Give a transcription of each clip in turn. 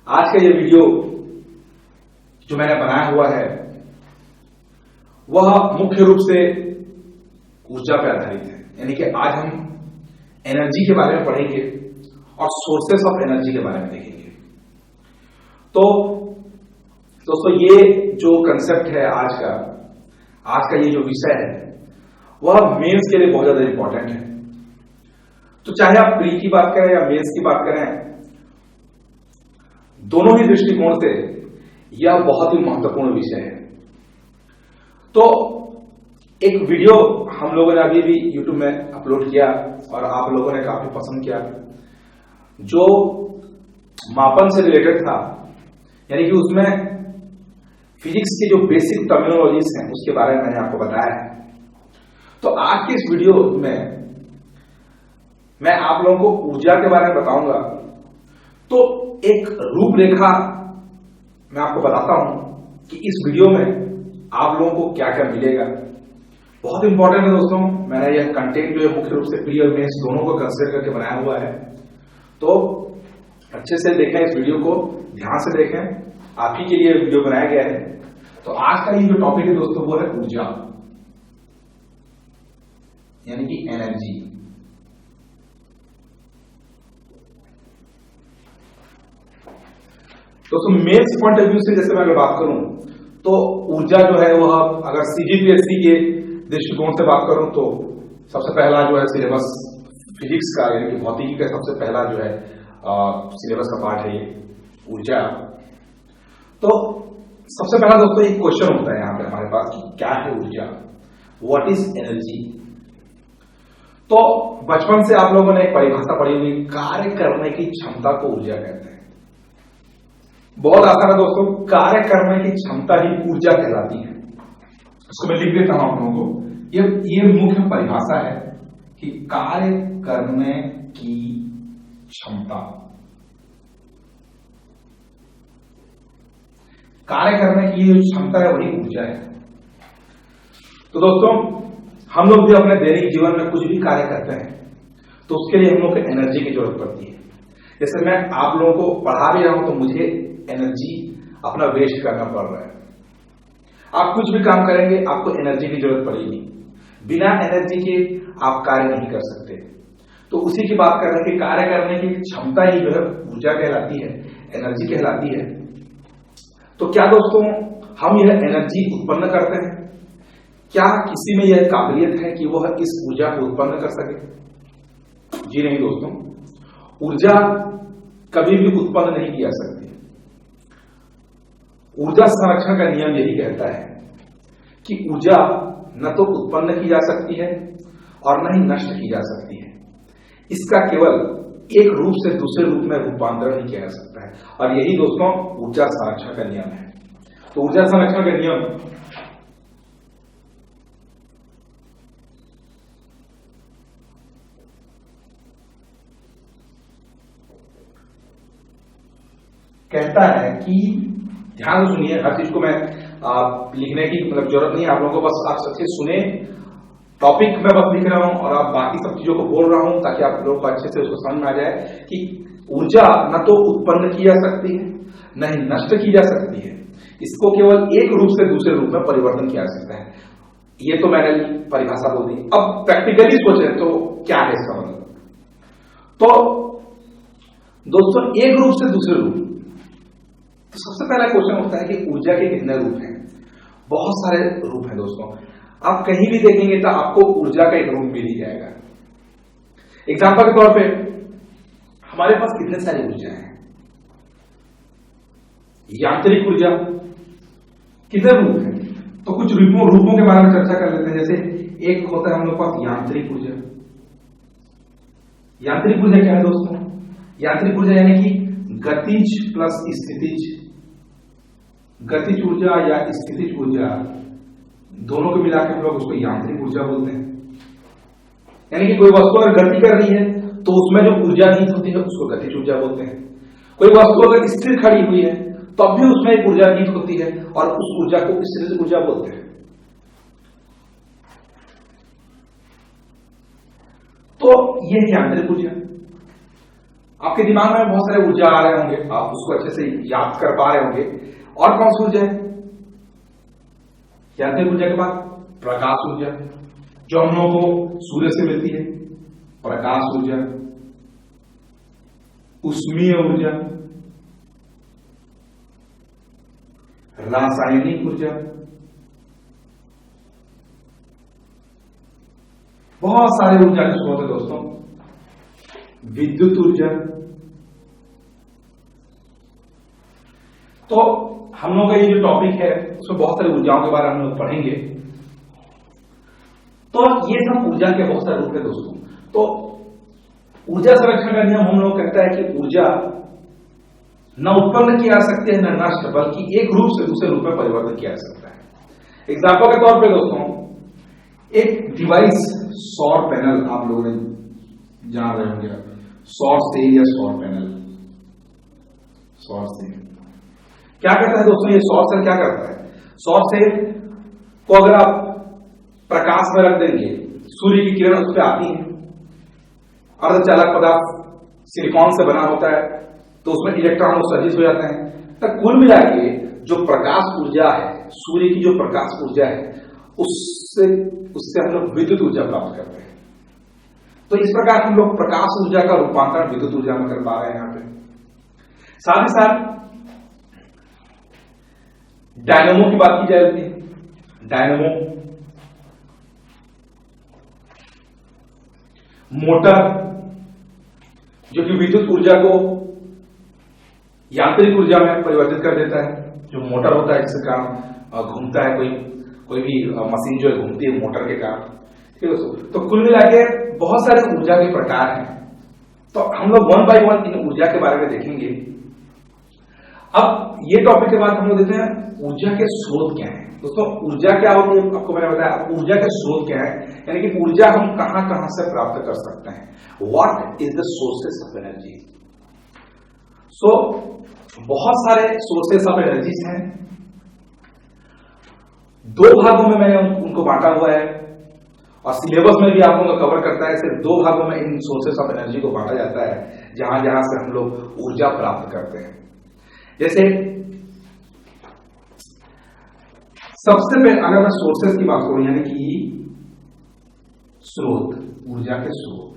आज का ये वीडियो जो मैंने बनाया हुआ है वह मुख्य रूप से ऊर्जा पर आधारित है। यानी कि आज हम एनर्जी के बारे में पढ़ेंगे और सोर्सेस ऑफ एनर्जी के बारे में देखेंगे। तो दोस्तों ये जो कंसेप्ट है आज का ये जो विषय है वह मेंस के लिए बहुत ज्यादा इंपॉर्टेंट है। तो चाहे आप प्री की बात करें या मेंस की बात करें, दोनों ही दृष्टिकोण से यह बहुत ही महत्वपूर्ण विषय है। तो एक वीडियो हम लोगों ने अभी भी YouTube में अपलोड किया और आप लोगों ने काफी पसंद किया, जो मापन से रिलेटेड था। यानी कि उसमें फिजिक्स की जो बेसिक टर्मिनोलॉजीज हैं उसके बारे में मैंने आपको बताया है। तो आज के इस वीडियो में मैं आप लोगों को ऊर्जा के बारे में बताऊंगा। तो एक रूपरेखा मैं आपको बताता हूं कि इस वीडियो में आप लोगों को क्या क्या मिलेगा। बहुत इंपॉर्टेंट है दोस्तों। मैंने यह कंटेंट जो है मुख्य रूप से प्री और मेंस दोनों को कंसीडर करके बनाया हुआ है। तो अच्छे से देखें, इस वीडियो को ध्यान से देखें, आप ही के लिए वीडियो बनाया गया है। तो आज का ये जो टॉपिक है दोस्तों वो है ऊर्जा, यानी कि एनर्जी। दोस्तों मेंस पॉइंट ऑफ व्यू से जैसे मैं अगर बात करूं तो ऊर्जा जो है वह, अगर सीजीपीएससी के दृष्टिकोण से बात करूं तो सबसे पहला जो है सिलेबस फिजिक्स का, यानी कि भौतिकी का सबसे पहला जो है सिलेबस का पार्ट है ये ऊर्जा। तो सबसे पहला दोस्तों एक क्वेश्चन होता है यहाँ पे हमारे पास कि क्या है ऊर्जा, व्हाट इज एनर्जी। तो बचपन से आप लोगों ने एक परिभाषा पढ़ी हुई, कार्य करने की क्षमता को ऊर्जा कहते हैं। बहुत आसान है दोस्तों, कार्य करने की क्षमता ही ऊर्जा कहलाती है। इसको मैं लिख देता हूं आप लोगों को। ये मुख्य परिभाषा है कि कार्य करने की क्षमता, कार्य करने की जो क्षमता है वही ऊर्जा है। तो दोस्तों हम लोग भी अपने दैनिक जीवन में कुछ भी कार्य करते हैं तो उसके लिए हम लोग को एनर्जी की जरूरत पड़ती है। जैसे मैं आप लोगों को पढ़ा भी रहा हूं तो मुझे एनर्जी अपना वेस्ट करना पड़ रहा है। आप कुछ भी काम करेंगे आपको एनर्जी की जरूरत पड़ेगी। बिना एनर्जी के आप कार्य नहीं कर सकते। तो उसी की बात कर रहे हैं कि कार्य करने की क्षमता ही जो है ऊर्जा कहलाती है, एनर्जी कहलाती है। तो क्या दोस्तों हम यह एनर्जी उत्पन्न करते हैं? क्या किसी में यह काबिलियत है कि वह इस ऊर्जा को उत्पन्न कर सके? जी नहीं दोस्तों, ऊर्जा कभी भी उत्पन्न नहीं की जा सकती। ऊर्जा संरक्षण का नियम यही कहता है कि ऊर्जा न तो उत्पन्न की जा सकती है और न ही नष्ट की जा सकती है। इसका केवल एक रूप से दूसरे रूप में रूपांतरण ही किया जा सकता है, और यही दोस्तों ऊर्जा संरक्षण का नियम है। तो ऊर्जा संरक्षण का नियम कहता है कि, ध्यान से सुनिए, हर चीज को मैं लिखने की मतलब जरूरत नहीं है आप लोगों को, बस आप अच्छे सुने। टॉपिक मैं बस लिख रहा हूं और आप बाकी सब चीजों को बोल रहा हूं ताकि आप लोगों को अच्छे से उसको समझ में आ जाए कि ऊर्जा न तो उत्पन्न की जा सकती है न ही नष्ट की जा सकती है। इसको केवल एक रूप से दूसरे रूप में परिवर्तन किया जा सकता है। ये तो मैंने परिभाषा बोल दी। अब प्रैक्टिकली सोचे तो क्या है इसका मतलब। तो दोस्तों एक रूप से दूसरे रूप, तो सबसे पहला क्वेश्चन होता है कि ऊर्जा के कितने रूप हैं? बहुत सारे रूप हैं दोस्तों। आप कहीं भी देखेंगे तो आपको ऊर्जा का एक रूप मिल ही जाएगा। एग्जांपल के तौर पे हमारे पास कितने सारी ऊर्जा हैं? यांत्रिक ऊर्जा, कितने रूप हैं? तो कुछ रूपों के बारे में चर्चा कर लेते हैं। जैसे एक होता है हम लोग पास यांत्रिक ऊर्जा। यांत्रिक ऊर्जा क्या है दोस्तों? यांत्रिक ऊर्जा यानी कि गतिज प्लस स्थितिज, गतिज ऊर्जा या स्थितिज ऊर्जा दोनों को मिलाकर हम लोग उसको यांत्रिक ऊर्जा बोलते हैं। यानी कि कोई वस्तु अगर गति कर रही है तो उसमें जो ऊर्जा निहित होती है उसको गतिज ऊर्जा बोलते हैं। कोई वस्तु अगर स्थिर खड़ी हुई है तब भी उसमें एक ऊर्जा निहित होती है और उस ऊर्जा को स्थितिज ऊर्जा बोलते हैं। तो यह है यांत्रिक ऊर्जा। आपके दिमाग में बहुत सारे ऊर्जा आ रहे होंगे, आप उसको अच्छे से याद कर पा रहे होंगे। और कौन सी ऊर्जा है? यांत्रिक ऊर्जा के बाद प्रकाश ऊर्जा, जो हम लोगों को सूर्य से मिलती है। प्रकाश ऊर्जा, ऊष्मीय ऊर्जा, रासायनिक ऊर्जा, बहुत सारे ऊर्जा के स्रोत है दोस्तों। विद्युत ऊर्जा। तो हम लोग का ये जो टॉपिक है उसमें बहुत सारी ऊर्जाओं के बारे में हम लोग पढ़ेंगे। तो ये सब ऊर्जा के बहुत सारे रूप है दोस्तों। तो ऊर्जा संरक्षण का नियम हम लोग कहता है कि ऊर्जा न उत्पन्न की जा सकती है न नष्ट, बल्कि एक रूप से दूसरे रूप में परिवर्तन किया जा सकता है। एग्जाम्पल के तौर पे दोस्तों, एक डिवाइस सौर पैनल, आप लोगों ने जान रहे होंगे, सौर सेल या सौर पैनल। सौर सेल क्या करता है दोस्तों? ये सौर सेल क्या करता है? सौर सेल को अगर आप प्रकाश में रख देंगे, सूर्य की किरण उस पर आती है, अर्धचालक पदार्थ सिलिकॉन से बना होता है, तो उसमें इलेक्ट्रॉन उत्सर्जित हो जाते हैं। तो कुल मिला के जो प्रकाश ऊर्जा है, सूर्य की जो प्रकाश ऊर्जा है, उससे हम लोग विद्युत ऊर्जा प्राप्त करते हैं। तो इस प्रकार हम लोग प्रकाश ऊर्जा का रूपांतरण विद्युत ऊर्जा में कर पा रहे हैं यहां पे। साथ ही साथ डायनेमो की बात की जाती है। डायनेमो मोटर, जो कि विद्युत ऊर्जा को यांत्रिक ऊर्जा में परिवर्तित कर देता है। जो मोटर होता है जिसके कारण घूमता है, कोई भी मशीन जो है घूमती है मोटर के कारण। ठीक है दोस्तों, तो कुल मिला के बहुत सारे ऊर्जा के प्रकार हैं। तो हम लोग वन बाय वन इन ऊर्जा के बारे में देखेंगे। अब ये टॉपिक के बाद हम लोग देखते हैं ऊर्जा के स्रोत क्या है। दोस्तों ऊर्जा क्या होती है आपको मैंने बताया। ऊर्जा के स्रोत क्या है, यानी कि ऊर्जा हम कहां कहां से प्राप्त कर सकते हैं। What is the sources of energy. So बहुत सारे सोर्सेस ऑफ एनर्जीज हैं। दो भागों में मैंने उनको बांटा हुआ है और सिलेबस में भी आप लोगों को कवर करता है। सिर्फ दो भागों में इन सोर्सेस ऑफ एनर्जी को बांटा जाता है, जहां जहां से हम लोग ऊर्जा प्राप्त करते हैं। जैसे सबसे पहले अगर मैं सोर्सेस की बात करूं, यानी कि स्रोत, ऊर्जा के स्रोत,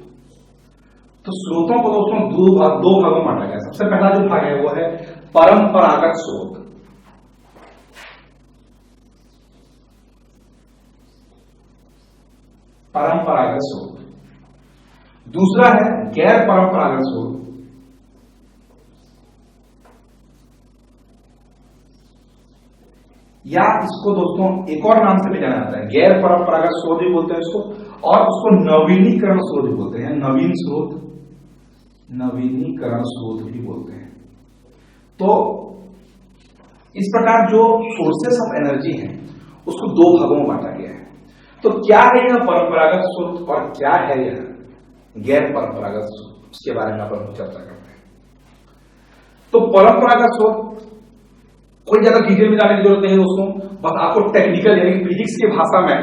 तो स्रोतों को दोस्तों दो भागों में बांटा गया। सबसे पहला जो भाग है वो है परंपरागत स्रोत। परंपरागत स्रोत। दूसरा है गैर परंपरागत स्रोत। या इसको दोस्तों एक और नाम से भी जाना जाता है, गैर परंपरागत स्रोत भी बोलते हैं इसको, और उसको नवीनीकरण स्रोत भी बोलते हैं। नवीन स्रोत, नवीनीकरण स्रोत भी बोलते हैं। तो इस प्रकार जो सोर्सेस ऑफ एनर्जी है उसको दो भागों में बांटा गया है। तो क्या है यह परंपरागत स्रोत और क्या है यह गैर परंपरागत स्रोत, उसके बारे में अपन चर्चा करते हैं। तो परंपरागत स्रोत कोई ज्यादा डिटेल में जाने की जरूरत नहीं है दोस्तों, बस आपको टेक्निकल यानी फिजिक्स की भाषा में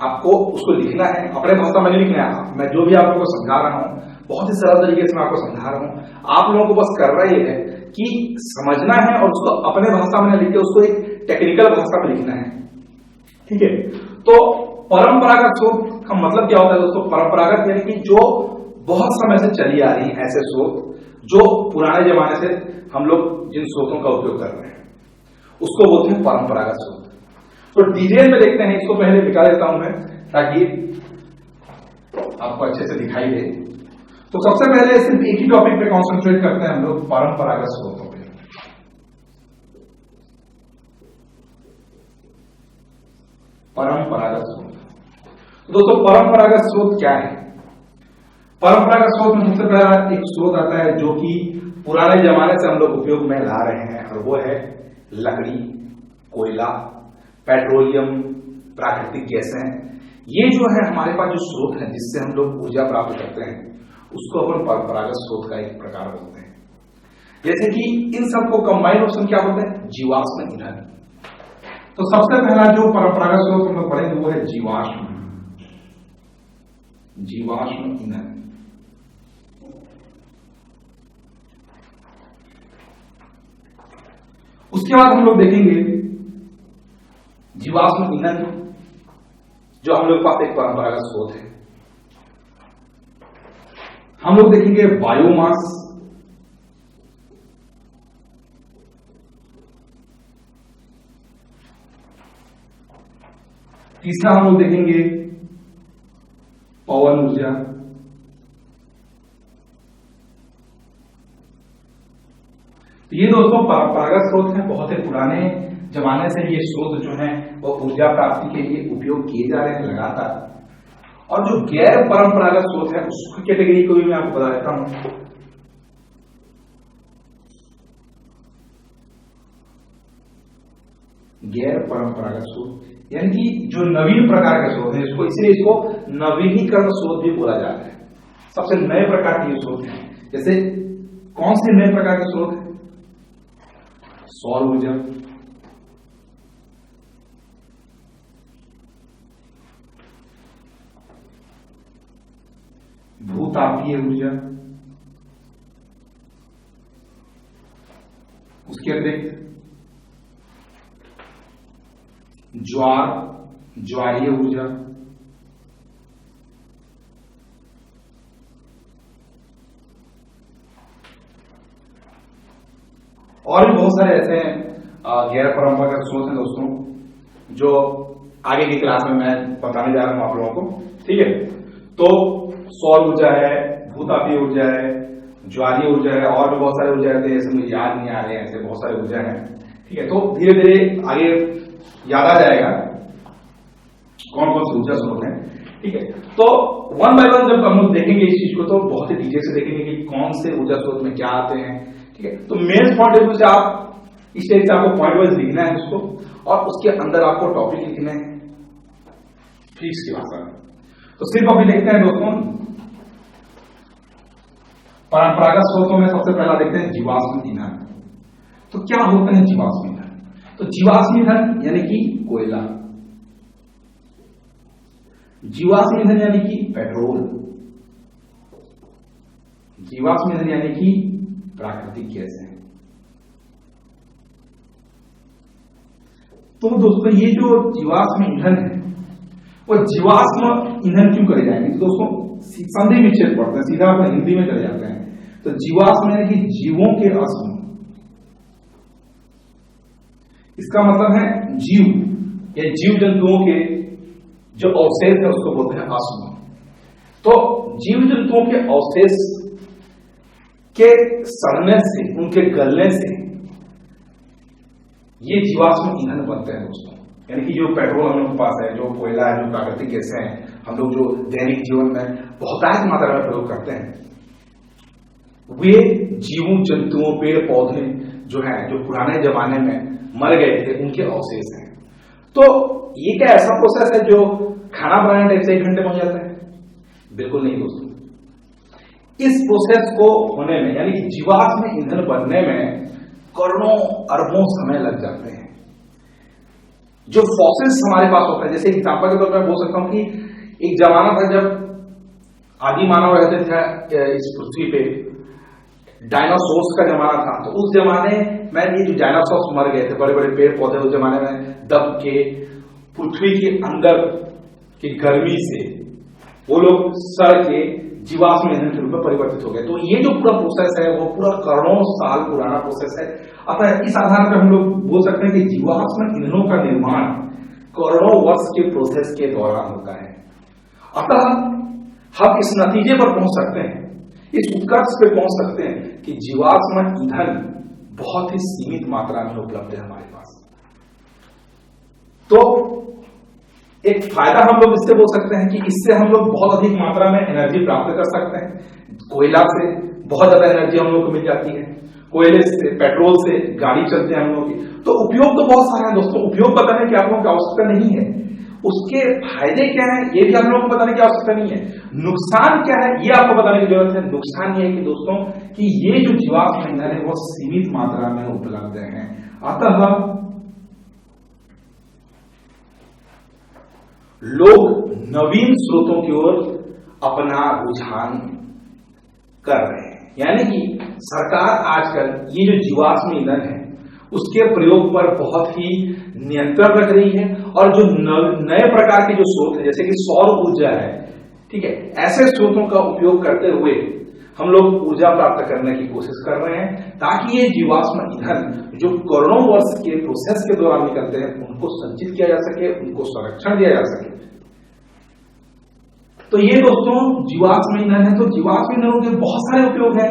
आपको उसको लिखना है, अपने भाषा में नहीं लिखना है। मैं जो भी आप लोगों को समझा रहा हूं बहुत ही सरल तरीके से मैं आपको समझा रहा हूं। आप लोगों को बस करना ये है कि समझना है और उसको अपने भाषा में लिख के उसको एक टेक्निकल भाषा में लिखना है। ठीक है, तो परंपरागत स्रोत का मतलब क्या होता है दोस्तों? परंपरागत यानी कि जो बहुत समय से चली आ रही है, ऐसे स्रोत जो पुराने जमाने से हम लोग जिन स्रोतों का उपयोग कर रहे हैं उसको बोलते हैं परंपरागत स्रोत। तो डिटेल में देखते हैं, इसको पहले दिखा देता हूं मैं ताकि आपको अच्छे से दिखाई दे। तो सबसे पहले सिर्फ एक ही टॉपिक पे कॉन्सेंट्रेट करते हैं हम लोग, परंपरागत स्रोतों पे। परंपरागत स्रोत। तो दोस्तों परंपरागत स्रोत क्या है? परंपरागत स्रोत में सबसे पहला एक स्रोत आता है जो कि पुराने जमाने से हम लोग उपयोग में ला रहे हैं, और वो है लकड़ी, कोयला, पेट्रोलियम, प्राकृतिक गैसें। ये जो है हमारे पास जो स्रोत है जिससे हम लोग ऊर्जा प्राप्त करते हैं उसको अपन परंपरागत स्रोत का एक प्रकार बोलते हैं। जैसे कि इन सबको कंबाइंड ऑप्शन क्या बोलते हैं? जीवाश्म ईंधन। तो सबसे पहला जो परंपरागत स्रोत हम लोग पढ़ेंगे वो है जीवाश्म ईंधन। उसके बाद हम लोग देखेंगे जीवाश्म ईंधन, जो हम लोग के पास एक परंपरागत स्रोत है। हम लोग देखेंगे बायोमास, तीसरा हम लोग देखेंगे पवन ऊर्जा, तो ये दोस्तों परंपरागत स्रोत हैं। बहुत ही पुराने जमाने से ये स्रोत जो हैं वो ऊर्जा प्राप्ति के लिए उपयोग किए जा रहे हैं लगातार। और जो गैर परंपरागत स्रोत है उसकी कैटेगरी को भी मैं आपको बता देता हूं। गैर परंपरागत स्रोत यानी कि जो नवीन प्रकार के स्रोत है, इसलिए इसको नवीनीकरण स्रोत भी बोला जाता है। सबसे नए प्रकार के स्रोत हैं। जैसे कौन से नए प्रकार के स्रोत है? सौर ऊर्जा, भूतापीय ऊर्जा, उसके अतिरिक्त ज्वारीय ऊर्जा, और भी बहुत सारे ऐसे गैर परंपरागत स्रोत हैं दोस्तों, जो आगे की क्लास में मैं बताने जा रहा हूं आप लोगों को। ठीक है, तो सौर ऊर्जा है, भूतापीय ऊर्जा है, ज्वारीय ऊर्जा है, और भी बहुत सारे ऊर्जा रहते हैं, ऐसे मुझे याद नहीं आ रहे हैं, ऐसे बहुत सारे ऊर्जा हैं। ठीक है, तो धीरे धीरे आगे याद आ जाएगा कौन कौन से ऊर्जा स्रोत हैं। ठीक है, तो वन बाय वन जब हम लोग देखेंगे इस चीज को तो बहुत ही डिटेल से देखेंगे कि कौन से ऊर्जा स्रोत में क्या आते हैं। ठीक है, तो मेन पॉइंट ऑफ व्यू से आप इस टाइप से आपको पॉइंट वाइज लिखना है उसको, और उसके अंदर आपको टॉपिक लिखने हैं फिजिक्स की भाषा में। तो सिर्फ अभी देखते हैं दोस्तों परंपरागत स्रोतों में सबसे पहला देखते हैं जीवाश्म ईंधन। तो क्या होता है जीवाश्म ईंधन? तो जीवाश्म ईंधन यानी कि कोयला, जीवाश्म ईंधन यानी कि पेट्रोल, जीवाश्म ईंधन यानी कि प्राकृतिक गैस है। तो दोस्तों ये जो जीवाश्म ईंधन है वो जीवाश्म ईंधन क्यों करे जाएंगे? तो दोस्तों संधि विच्छेद पढ़ते हैं, सीधा अपने हिंदी में चले जाते हैं। तो जीवाश्म यानी कि जीवों के अश्म, इसका मतलब है जीव या जीव जंतुओं के जो अवशेष है उसको बोलते हैं अश्म। तो जीव जंतुओं के अवशेष के सड़ने से, उनके गलने से ये जीवाश्म ईंधन बनते हैं दोस्तों। यानी कि जो पेट्रोल हम लोग के पास है, जो कोयला है, जो प्राकृतिक गैसें हैं, हम लोग जो दैनिक जीवन में बहुतायत मात्रा में प्रयोग करते हैं, वे जीवों जंतुओं पेड़ पौधे जो है, जो पुराने जमाने में मर गए थे, उनके अवशेष हैं। तो ये क्या ऐसा प्रोसेस है जो खाना बनाने टाइप से 1 घंटे में हो जाता है? बिल्कुल नहीं दोस्तों। इस प्रोसेस को होने में यानी कि जीवाश्म ईंधन बनने में करोड़ों अरबों समय लग जाते हैं। जो फॉसिल्स हमारे पास होते हैं, जैसे एग्जांपल के तौर पर बोल सकता हूं कि एक जमाना था जब आदि मानव रहते थे इस पृथ्वी पे, डायनासोर्स का जमाना था। तो उस जमाने में ये जो डायनासोर्स मर गए थे, बड़े बड़े पेड़ पौधे उस जमाने में दब के पृथ्वी के अंदर की गर्मी से वो लोग सड़ के जीवाश्म ईंधन के रूप में परिवर्तित हो गए। तो ये जो पूरा प्रोसेस है वो पूरा करोड़ों साल पुराना प्रोसेस है। अतः इस आधार पर हम लोग बोल सकते हैं कि जीवाश्म ईंधनों का निर्माण करोड़ों वर्ष के प्रोसेस के दौरान होता है। अतः हम इस नतीजे पर पहुंच सकते हैं, इस उत्कर्ष पे पहुंच सकते हैं कि जीवाश्म ईंधन बहुत ही सीमित मात्रा में उपलब्ध है हमारे पास। तो एक फायदा हम लोग इससे बोल सकते हैं कि इससे हम लोग बहुत अधिक मात्रा में एनर्जी प्राप्त कर सकते हैं। कोयला से बहुत ज्यादा एनर्जी हम लोग को मिल जाती है, कोयले से, पेट्रोल से गाड़ी चलते हैं हम लोग की। तो उपयोग तो बहुत सारा है दोस्तों। उपयोग बताने की आप लोगों की आवश्यकता नहीं है, उसके फायदे क्या है ये भी हम लोगों को बताने की आवश्यकता नहीं है। नुकसान क्या है ये आपको बताने की जरूरत है। नुकसान ये है कि दोस्तों कि ये जो जीवाश्म ईंधन है वो सीमित मात्रा में उपलब्ध है। अतः लोग नवीन स्रोतों की ओर अपना रुझान कर रहे हैं। यानी कि सरकार आजकल ये जो जीवाश्म ईंधन है उसके प्रयोग पर बहुत ही नियंत्रण रख रही है। और जो नए प्रकार के जो स्रोत है जैसे कि सौर ऊर्जा है, ठीक है, ऐसे स्रोतों का उपयोग करते हुए हम लोग ऊर्जा प्राप्त करने की कोशिश कर रहे हैं, ताकि ये जीवाश्म ईंधन जो करोड़ों वर्ष के प्रोसेस के दौरान निकलते हैं उनको संचित किया जा सके, उनको संरक्षण दिया जा सके। तो ये दोस्तों जीवाश्म ईंधन है। तो जीवाश्म ईंधनों के बहुत सारे उपयोग हैं।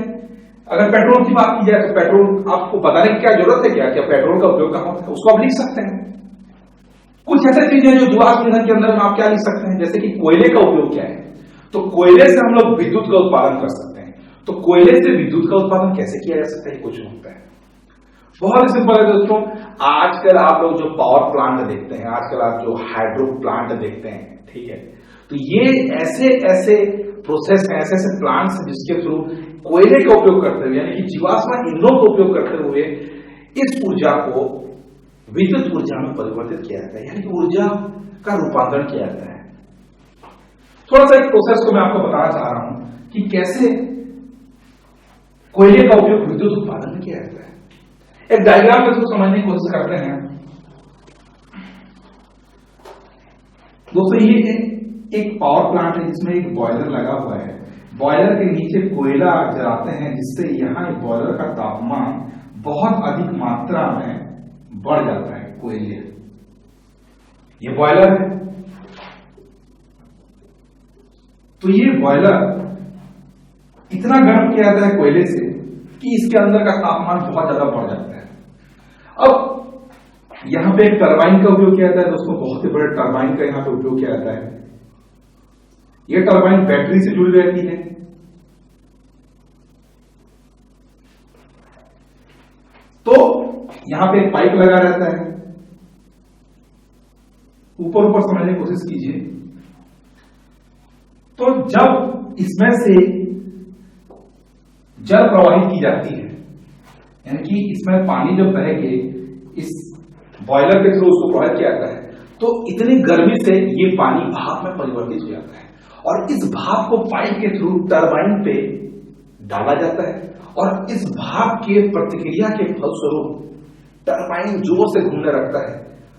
अगर पेट्रोल की बात की जाए तो पेट्रोल आपको बताने की क्या जरूरत है, क्या पेट्रोल का उपयोग कहां होता है, उसको आप लिख सकते हैं। कुछ ऐसी चीजें जो जीवाश्म ईंधन के अंदर में आप क्या लिख सकते हैं, जैसे कि कोयले का उपयोग क्या है। तो कोयले से हम लोग विद्युत का उत्पादन कर सकते हैं। तो कोयले से विद्युत का उत्पादन कैसे किया जा सकता है, कुछ होता है, बहुत ही सिंपल है दोस्तों। आजकल आप लोग जो पावर प्लांट देखते हैं, आजकल आप जो हाइड्रो प्लांट देखते हैं, ठीक है, तो ये ऐसे ऐसे प्रोसेस है, ऐसे ऐसे प्लांट्स हैं जिसके थ्रू कोयले का उपयोग करते हुए, यानी कि जीवाश्म ईंधनों का उपयोग करते हुए इस ऊर्जा को विद्युत ऊर्जा में परिवर्तित किया जाता है, यानी कि ऊर्जा का रूपांतरण किया जाता है। थोड़ा सा एक प्रोसेस को मैं आपको बताना चाह रहा हूं कि कैसे कोयले का उपयोग विद्युत उत्पादन में किया जाता है। एक डायग्राम में इसको समझने की कोशिश करते हैं दोस्तों। ये एक पावर प्लांट है जिसमें एक बॉयलर लगा हुआ है। बॉयलर के नीचे कोयला जलाते हैं, जिससे यहाँ बॉयलर का तापमान बहुत अधिक मात्रा में बढ़ जाता है। कोयले, ये बॉयलर है। तो ये बॉयलर इतना गर्म किया जाता है कोयले से कि इसके अंदर का तापमान बहुत ज्यादा बढ़ जाता है। अब यहां पे एक टरबाइन का उपयोग किया जाता है दोस्तों, बहुत ही बड़े टरबाइन का यहां पे उपयोग किया जाता है। यह टरबाइन बैटरी से जुड़ी रहती है। तो यहां पे एक पाइप लगा रहता है, ऊपर ऊपर समझने की कोशिश कीजिए। तो जब इसमें से जल प्रवाहित की जाती है, यानी कि इसमें पानी जब बह के इस बॉयलर के थ्रू उसको प्रवाहित किया जाता है, तो इतनी गर्मी से ये पानी भाप में परिवर्तित हो जाता है और इस भाप को पाइप के थ्रू टरबाइन पे डाला जाता है और इस भाप के प्रतिक्रिया के फलस्वरूप टरबाइन जोर से घूमने लगता है।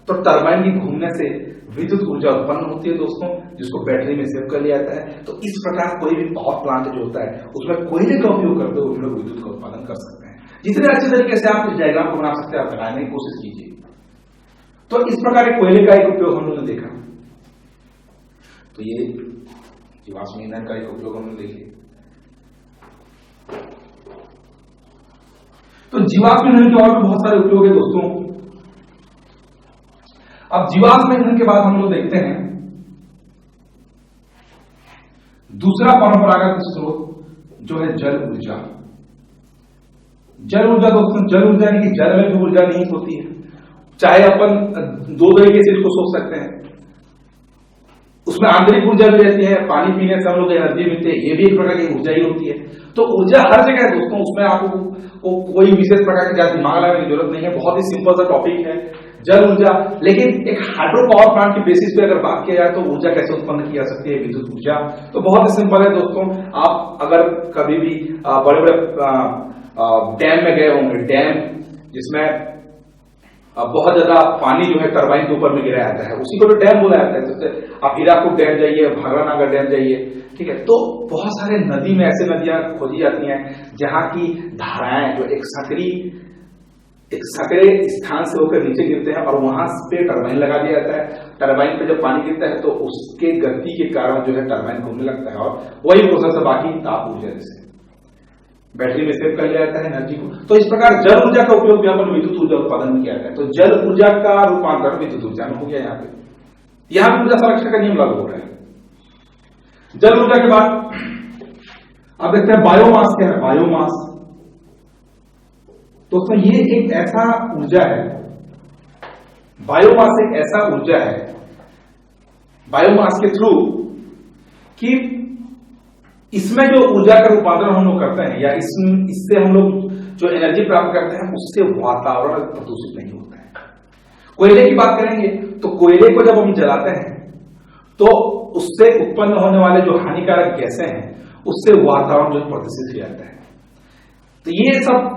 तो टरबाइन की घूमने से विद्युत ऊर्जा उत्पन्न होती है दोस्तों, जिसको बैटरी में सेव कर लिया जाता है। तो इस प्रकार कोई भी पावर प्लांट जो होता है उसमें कोयले का उपयोग करते हुए लोग विद्युत का उत्पादन कर सकते हैं। जितने अच्छे तरीके से आप इस डायग्राम को बना सकते हैं, आप बनाने की कोशिश कीजिए। तो इस प्रकार कोयले का एक उपयोग हम लोगों ने देखा। तो ये जीवाश्म ईंधन का एक उपयोग हमने देखे। तो जीवाश्म ईंधन के और भी बहुत सारे उपयोग है दोस्तों। अब जीवाश्म ईंधन के बाद हम लोग देखते हैं दूसरा परंपरागत स्रोत जो है जल ऊर्जा। जल ऊर्जा दोस्तों, जल ऊर्जा यानी कि जल में जो ऊर्जा नहीं होती है, चाहे अपन दो तरीके से इसको सोच सकते हैं। उसमें आंतरिक ऊर्जा भी रहती है, पानी पीने से हम लोग एनर्जी मिलती है, ये भी एक प्रकार की ऊर्जा ही होती है। तो ऊर्जा हर जगह है दोस्तों, उसमें आपको कोई विशेष प्रकार की दिमाग लगाने की जरूरत नहीं है। बहुत ही सिंपल सा टॉपिक है जल ऊर्जा। लेकिन एक हाइड्रो पावर प्लांट की बेसिस पे अगर बात किया जाए तो ऊर्जा कैसे उत्पन्न की जा सकती है, विद्युत ऊर्जा, तो बहुत ही सिंपल है दोस्तों। आप अगर कभी भी बड़े बड़े डैम में गए होंगे, डैम जिसमें बहुत ज्यादा पानी जो है टरबाइन के ऊपर में गिराया जाता है, उसी को तो डैम बोला जाता है। जैसे आप हीराकुद डैम जाइए, भागरानगर डैम जाइए, ठीक है, तो बहुत सारे नदी में ऐसे नदियां खोजी जाती हैं जहां की धाराएं जो एक सकरे स्थान से होकर नीचे गिरते हैं और वहां पे टरबाइन लगा दिया जाता है। टरबाइन पे जब पानी गिरता है तो उसके गति के कारण जो है टरबाइन घूमने लगता है और वही प्रोसेस है बाकी ताप ऊर्जा जैसे बैटरी में सेव कर लिया जाता है एनर्जी को। तो इस प्रकार जल ऊर्जा का उपयोग भी अपन विद्युत ऊर्जा उत्पादन में किया जाता है। तो जल ऊर्जा का रूपांतरण विद्युत ऊर्जा में हो गया। यहाँ पे ऊर्जा संरक्षण का नियम लागू हो रहा है। जल ऊर्जा के बाद अब देखते हैं बायोमास क्या है। बायोमास दोस्तों ये एक ऐसा ऊर्जा है, बायोमास एक ऐसा ऊर्जा है, बायोमास के थ्रू कि इसमें जो ऊर्जा का रूपांतरण हम लोग करते हैं या इससे हम लोग जो एनर्जी प्राप्त करते हैं उससे वातावरण प्रदूषित नहीं होता है। कोयले की बात करेंगे तो कोयले को जब हम जलाते हैं तो उससे उत्पन्न होने वाले जो हानिकारक गैसें हैं उससे वातावरण जो प्रदूषित हो जाता है। तो ये सब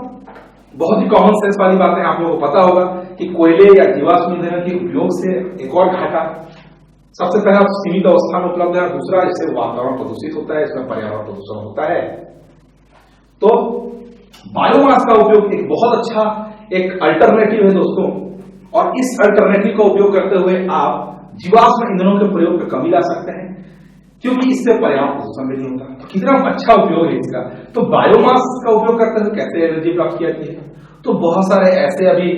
बहुत ही कॉमन सेंस वाली बातें आप लोगों को पता होगा कि कोयले या जीवाश्म ईंधन के उपयोग से एक और घाटा, सबसे पहला सीमित अवस्था में उपलब्ध है, दूसरा इससे वातावरण प्रदूषित होता है, इसमें पर्यावरण प्रदूषण होता है। तो बायोमास का उपयोग एक बहुत अच्छा एक अल्टरनेटिव है दोस्तों, और इस अल्टरनेटिव का उपयोग करते हुए आप जीवाश्म ईंधनों के प्रयोग में कमी ला सकते हैं, क्योंकि इससे पर्यावरण प्रदूषण भी नहीं होता। तो कितना अच्छा उपयोग है इसका। तो बायोमास का उपयोग करते हुए कैसे एनर्जी प्राप्त किया जाती है, तो बहुत सारे ऐसे अभी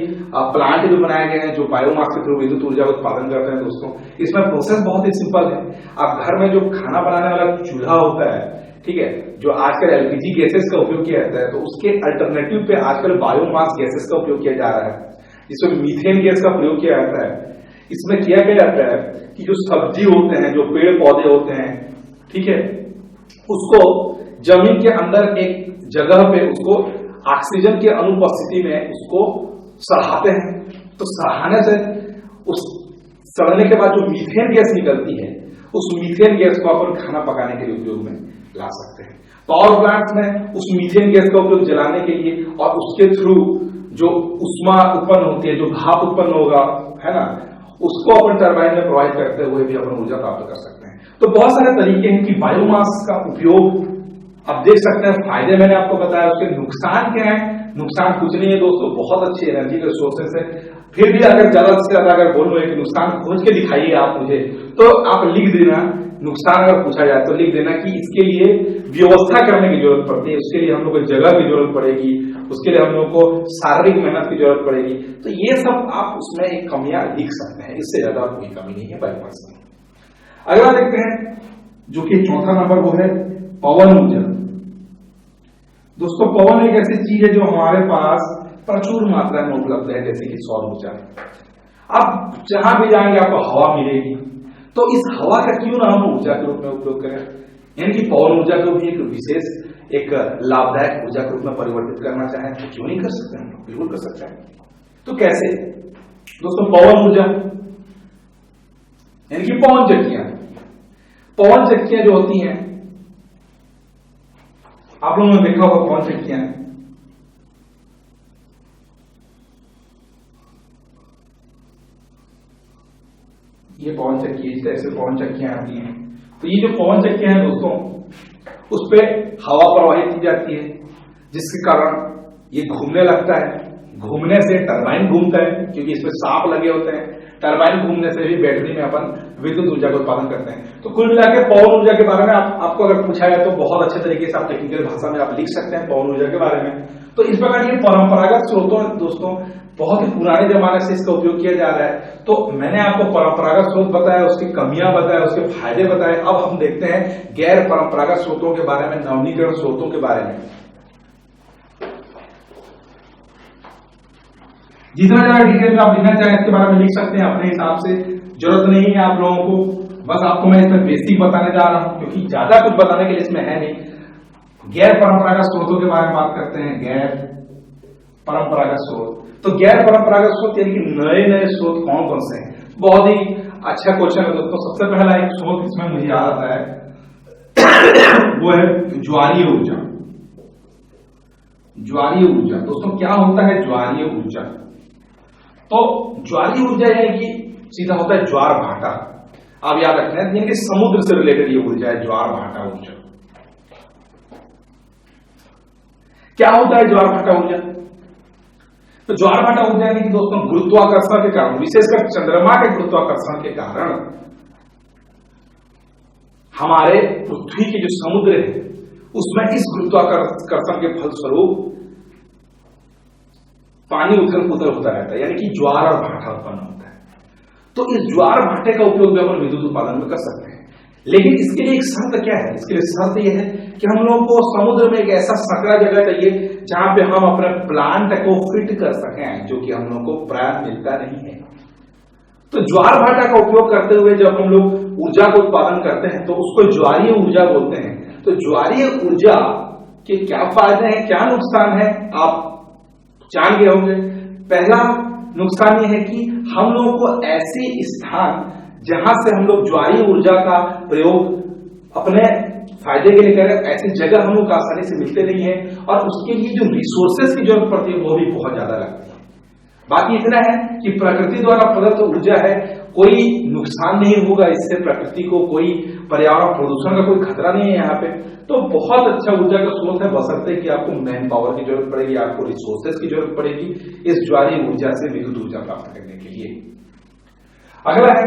प्लांट भी बनाए गए हैं जो बायोमास के थ्रू विद्युत ऊर्जा का उत्पादन करते हैं दोस्तों। इसमें प्रोसेस बहुत ही सिंपल है। आप घर में जो खाना बनाने वाला चूल्हा होता है, ठीक है, जो आजकल एलपीजी गैसेस का उपयोग किया जाता है, तो उसके अल्टरनेटिव पे आजकल बायोमास गैसेस का उपयोग किया जा रहा है। इसमें मीथेन गैस का प्रयोग किया जाता है। इसमें किया क्या जाता है कि जो सब्जी होते हैं, जो पेड़ पौधे होते हैं, ठीक है, उसको जमीन के अंदर एक जगह पे उसको ऑक्सीजन की अनुपस्थिति में उसको सड़ाते हैं। तो सड़ाने से उस सड़ने के बाद जो मीथेन गैस निकलती है, उस मीथेन गैस को अपन खाना पकाने के लिए उपयोग में ला सकते हैं। पावर प्लांट में उस मीथेन गैस का उपयोग जलाने के लिए और उसके थ्रू जो उष्मा उत्पन्न होती है, जो भाप उत्पन्न होगा, है ना, उसको अपन टरबाइन में प्रोवाइड करते हुए भी अपन ऊर्जा प्राप्त कर सकते हैं। तो बहुत सारे तरीके हैं कि बायोमास का उपयोग। अब देख सकते हैं फायदे मैंने आपको बताया, उसके नुकसान क्या है। नुकसान कुछ नहीं है दोस्तों, बहुत अच्छी एनर्जी के सोर्सेस है। फिर भी अगर ज्यादा से ज्यादा अगर बोलूं कि नुकसान खोज के दिखाइए आप मुझे, तो आप लिख देना, नुकसान अगर पूछा जाए तो लिख देना कि इसके लिए व्यवस्था करने की जरूरत पड़ती है, उसके लिए हम लोग को जगह की जरूरत पड़ेगी, उसके लिए हम लोग को शारीरिक मेहनत की जरूरत पड़ेगी। तो ये सब आप उसमें एक कमियां लिख सकते हैं, इससे ज्यादा कोई कमी नहीं है बायोमास में। अगला देखते हैं जो कि चौथा नंबर, वो है पवन ऊर्जा। दोस्तों पवन एक ऐसी चीज है जो हमारे पास प्रचुर मात्रा में उपलब्ध है, जैसे कि सौर ऊर्जा। आप जहां भी जाएंगे आपको हवा मिलेगी, तो इस हवा का क्यों ना हम ऊर्जा के रूप में उपयोग करें, यानी कि पवन ऊर्जा को भी एक विशेष एक लाभदायक ऊर्जा के रूप में परिवर्तित करना चाहें तो क्यों नहीं कर सकते हैं, बिल्कुल कर सकते हैं। तो कैसे दोस्तों, पवन ऊर्जा यानी कि पवन चक्कियां। पवन चक्कियां जो होती हैं, आप लोगों ने देखा होगा पवन चक्कियां, ये पवन चक्की, इस तरह से पवन चक्कियां आती हैं। तो ये जो पवन चक्कियां हैं दोस्तों, उस पे हवा प्रवाहित की जाती है, जिसके कारण ये घूमने लगता है। घूमने से टरबाइन घूमता है, क्योंकि इसमें सांप लगे होते हैं। टरबाइन घूमने से भी बैटरी में अपन विद्युत ऊर्जा का उत्पादन करते हैं। तो कुल मिलाकर पवन ऊर्जा के बारे में आपको अगर पूछा जाए तो बहुत अच्छे तरीके से आप टेक्निकल भाषा में आप लिख सकते हैं पवन ऊर्जा के बारे में। तो इस प्रकार ये परंपरागत स्रोतों दोस्तों, बहुत ही पुराने जमाने से इसका उपयोग किया जा रहा है। तो मैंने आपको परंपरागत स्रोत बताया, उसकी कमियां बताया, उसके फायदे बताए। अब हम देखते हैं गैर परंपरागत स्रोतों के बारे में, नवीनीकरण स्रोतों के बारे में। जितना ज्यादा डिटेल में आप लिखना चाहें इसके बारे में लिख सकते हैं अपने हिसाब से, जरूरत नहीं है आप लोगों को। बस आपको मैं इसमें बेसिक बताने जा रहा हूं, क्योंकि ज्यादा कुछ बताने के लिए इसमें है नहीं। गैर परंपरागत स्रोतों के बारे में बात करते हैं। गैर परंपरागत स्रोत, तो गैर परंपरागत स्रोत यानी कि नए नए स्रोत कौन कौन से हैं। बहुत ही अच्छा क्वेश्चन है दोस्तों। सबसे पहला एक स्रोत इसमें मुझे याद आता है, वो है ज्वारीय ऊर्जा। ज्वारीय ऊर्जा दोस्तों, क्या होता है ज्वारीय ऊर्जा? तो ज्वारीय ऊर्जा यानी कि सीधा होता है ज्वार भाटा। आप याद रखना है, यानी कि समुद्र से रिलेटेड ये ऊर्जा है, ज्वार भाटा ऊर्जा। क्या होता है ज्वार भाटा ऊर्जा? तो ज्वार भाटा ऊर्जा यानी कि दोस्तों गुरुत्वाकर्षण के कारण, विशेषकर चंद्रमा के गुरुत्वाकर्षण के कारण हमारे पृथ्वी के जो समुद्र है उसमें इस गुरुत्वाकर्षण के फलस्वरूप पानी उथल पुथल होता रहता है, यानी कि ज्वार और भाटा उत्पन्न होता है। तो इस ज्वार भाटे का उपयोग भी अपन विद्युत उत्पादन में कर सकते हैं, लेकिन इसके लिए एक शर्त क्या है? इसके लिए शर्त यह है कि हम लोगों को समुद्र में एक ऐसा सकरा जगह चाहिए जहां पे हम अपने प्लांट को फिट कर सकें, जो कि हम लोगों को प्राय मिलता नहीं है। तो ज्वार भाटा का उपयोग करते हुए जब हम लोग ऊर्जा का उत्पादन करते हैं तो उसको ज्वारीय ऊर्जा बोलते हैं। तो ज्वारीय ऊर्जा के क्या फायदे हैं, क्या नुकसान है, आप जान गए होंगे। पहला नुकसान यह है कि हम लोगों को ऐसे स्थान जहां से हम लोग ज्वारीय ऊर्जा का प्रयोग अपने फायदे के लिए कह रहे हैं, ऐसी जगह हम लोग आसानी से मिलते नहीं है और उसके लिए जो रिसोर्सेस की जरूरत पड़ती है वो भी बहुत ज्यादा लगती है। बाकी इतना है कि प्रकृति द्वारा प्रदत्त ऊर्जा है, कोई नुकसान नहीं होगा इससे, प्रकृति को कोई पर्यावरण प्रदूषण का कोई खतरा नहीं है यहाँ पे। तो बहुत अच्छा ऊर्जा का स्रोत है, बशर्ते कि आपको मैन पावर की जरूरत पड़ेगी, आपको रिसोर्सेज की जरूरत पड़ेगी इस ज्वारीय ऊर्जा से विद्युत ऊर्जा प्राप्त करने के लिए। अगला है